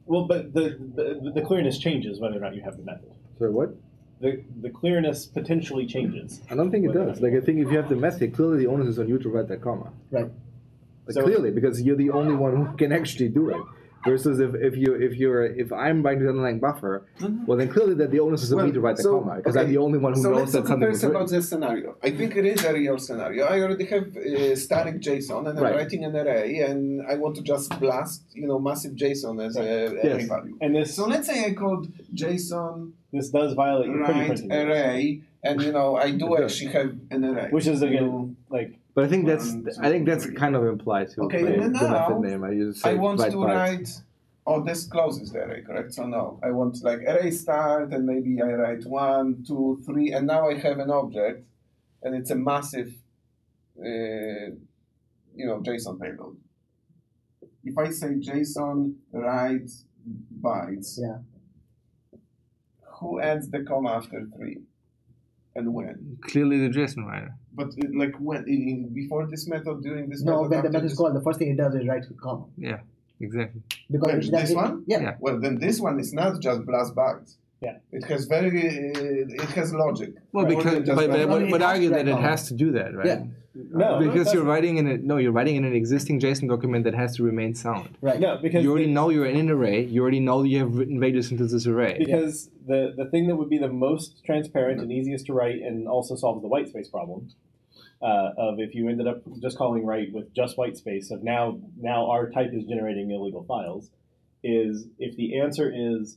Well, but the clearness changes whether or not you have the method. Sorry, what? The clearness potentially changes. I don't think it does. Like I think if you have the method, clearly the onus is on you to write that comma. Right. Like, so, clearly, because you're the only one who can actually do it. Versus if I'm writing the underlying buffer, well then clearly that the onus is on me to write the comma because I'm the only one who knows that something was written. About this scenario. I think it is a real scenario. I already have static JSON and I'm writing an array and I want to just blast massive JSON as a array value. And so let's say I called JSON. This does violate your printing array, and I do actually have an array, which is again like. But I think that's kind of implied too. Okay, and now method name. I want to write. Oh, this closes the array, correct? So no, I want like array start, and maybe I write 1, 2, 3, and now I have an object and it's a massive, JSON payload. If I say JSON write bytes, who adds the comma after 3, and when? Clearly the JSON writer. But like when? Before this method, during this no, method? when the method is called, the first thing it does is write comma. Yeah, exactly. Because this one? Yeah. Well, then this one is not just blast bytes. Yeah. It has it has logic. Well, because but argue that it has to do that, right? Yeah. No, because you're writing in an existing JSON document that has to remain sound. Right. No, because you already know you're in an array. You already know you have written values into this array. Because the thing that would be the most transparent and easiest to write and also solves the white space problem of if you ended up just calling write with just white space of now our type is generating illegal files, is if the answer is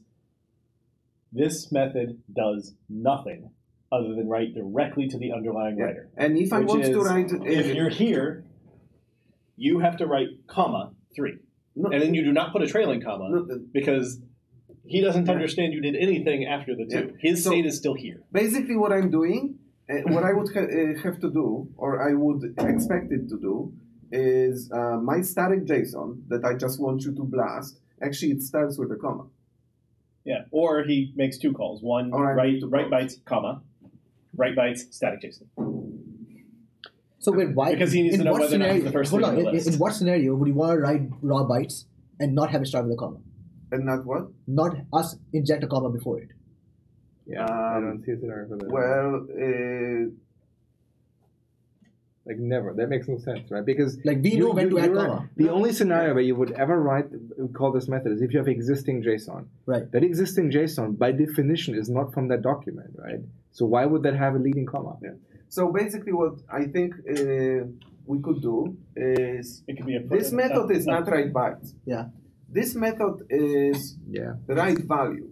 this method does nothing other than write directly to the underlying writer. And if I want to write... If you're here, you have to write comma 3. No. And then you do not put a trailing comma because he doesn't understand you did anything after the 2. Yeah. His state is still here. Basically what I'm doing, what I would have to do, or I would expect it to do, is my static JSON that I just want you to blast, actually it starts with a comma. Yeah, or he makes 2 calls. One, write bytes, comma, write bytes, static JSON. So why? Because he needs to know whether or not he's the first thing on the list. In what scenario would you want to write raw bytes and not have it start with a comma? And not what? Not us inject a comma before it. Yeah, I don't see a scenario for that. Well, like never. That makes no sense, right? Because like we know when to add comma. The only scenario where you would ever call this method is if you have existing JSON. Right. That existing JSON, by definition, is not from that document, right? So why would that have a leading comma? Yeah. So basically, what I think we could do is this method is not write bytes. Yeah. This method is write value.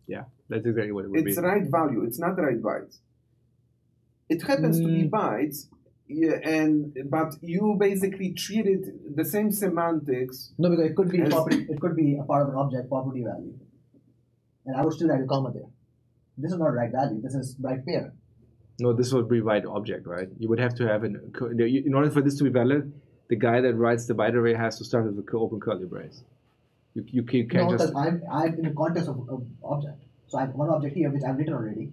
Yeah, that's exactly what it would be. It's write value. It's not write bytes. It happens to be bytes, but you basically treat it the same semantics. No, because it could be property. It could be a part of an object property value, and I would still write a comma there. This is not write value. This is write pair. No, this would be write object, right? You would have to have in order for this to be valid, the guy that writes the byte array has to start with an open curly brace. You can't just. I'm in the context of object. So I have one object here which I've written already.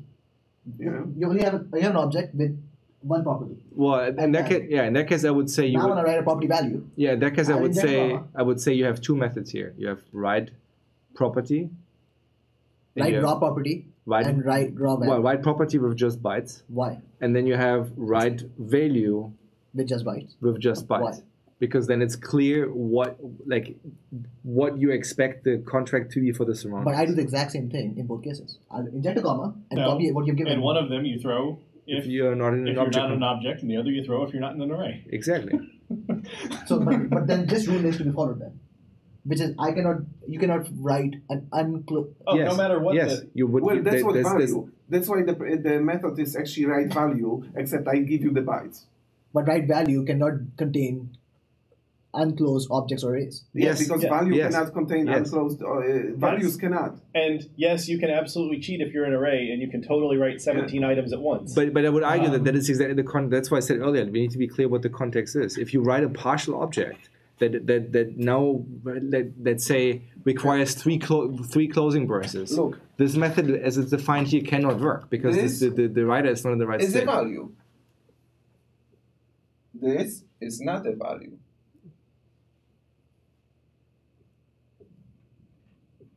Yeah. You only have an object with one property. Well, in that case, I would say you. Now when I write a property value. Yeah, in that case, I would say you have 2 methods here. You have write property. Write raw property. And write raw value. Well, write property with just bytes. Why? And then you have write value with just bytes. With just bytes. Why? Because then it's clear what you expect the contract to be for the surroundings. But I do the exact same thing in both cases. I'll inject a comma and copy what you've given. And one of them you throw if you're not in an object, and the other you throw if you're not in an array. Exactly. So, but then this rule needs to be followed then, which is you cannot write an unclosed. Oh, yes. No matter what. Yes, you would. Well, that's what value. That's why the method is actually write value, except I give you the bytes. But write value cannot contain unclosed objects or arrays. Yes, because value cannot contain unclosed values cannot. And yes, you can absolutely cheat if you're an array, and you can totally write 17 items at once. But I would argue that is exactly the context. That's why I said earlier we need to be clear what the context is. If you write a partial object that now let's say requires three closing braces, look, this method as it's defined here cannot work because the writer is not in the right state. Is a value. This is not a value.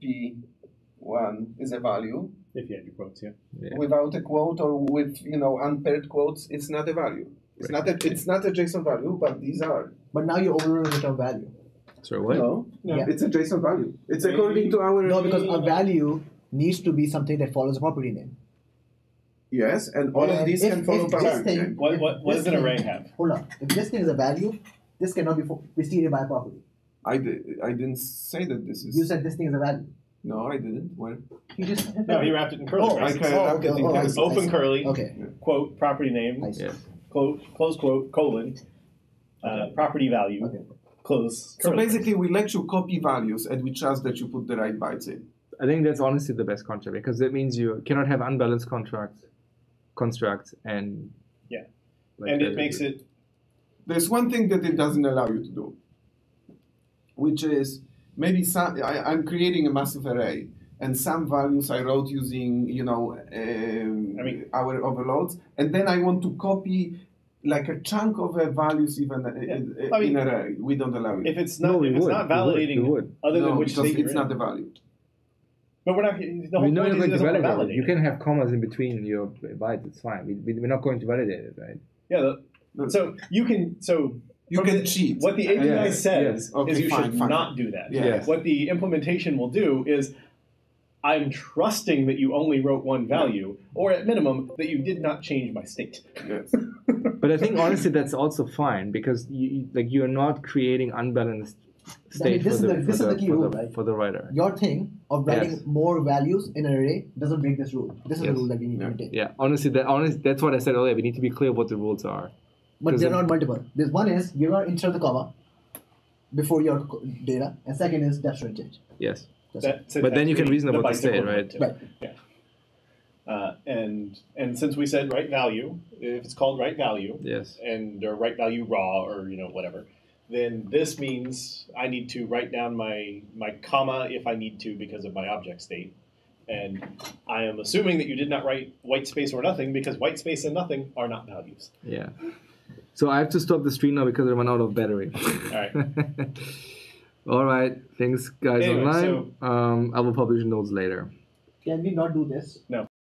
P1 is a value. If you had your quotes, yeah. Without a quote or with unpaired quotes, it's not a value. It's not a JSON value, but these are. But now you're overruling the term value. Sorry, what? No, it's a JSON value. It's according to our. No, because a value needs to be something that follows a property name. Yes, and all of these can follow property name. What does an array have? Hold on. If this thing is a value, this cannot be preceded by a property. I didn't say that this is. You said this thing is a value. No, I didn't. Where? He just. No, he wrapped it in curly braces. Open curly. Okay. Quote property name. Quote close quote colon. Property value. Okay. Close. So basically, we let you copy values, and we trust that you put the right bytes in. I think that's honestly the best contract because that means you cannot have unbalanced construct and and it makes it. There's one thing that it doesn't allow you to do, which is maybe I'm creating a massive array, and some values I wrote using our overloads, and then I want to copy like a chunk of values even in array. We don't allow it. If it's not validating other than which because state it's not the value. But we're not. The whole point is it doesn't validate. You can have commas in between your bytes. It's fine. We're not going to validate it, right? Yeah. So you can. So you can cheat. What the API says is you should not do that. Yes. What the implementation will do is, I'm trusting that you only wrote one value, or at minimum that you did not change my state. Yes. But I think honestly that's also fine because you're not creating unbalanced state this is the key rule, right? For the writer. Your thing of writing more values in an array doesn't break this rule. This is the rule that we need to take. Yeah, honestly, that's what I said earlier. We need to be clear what the rules are. But they're not multiple. There's one is you are insert the comma before your data, and second is depth change. Yes. But then you can reason about the state, right? Right. Yeah. And since we said write value, if it's called write value, and or write value raw or whatever, then this means I need to write down my comma if I need to because of my object state. And I am assuming that you did not write white space or nothing because white space and nothing are not values. Yeah. So I have to stop the stream now because I run out of battery. All right. All right. Thanks, guys, online. I will publish notes later. Can we not do this? No.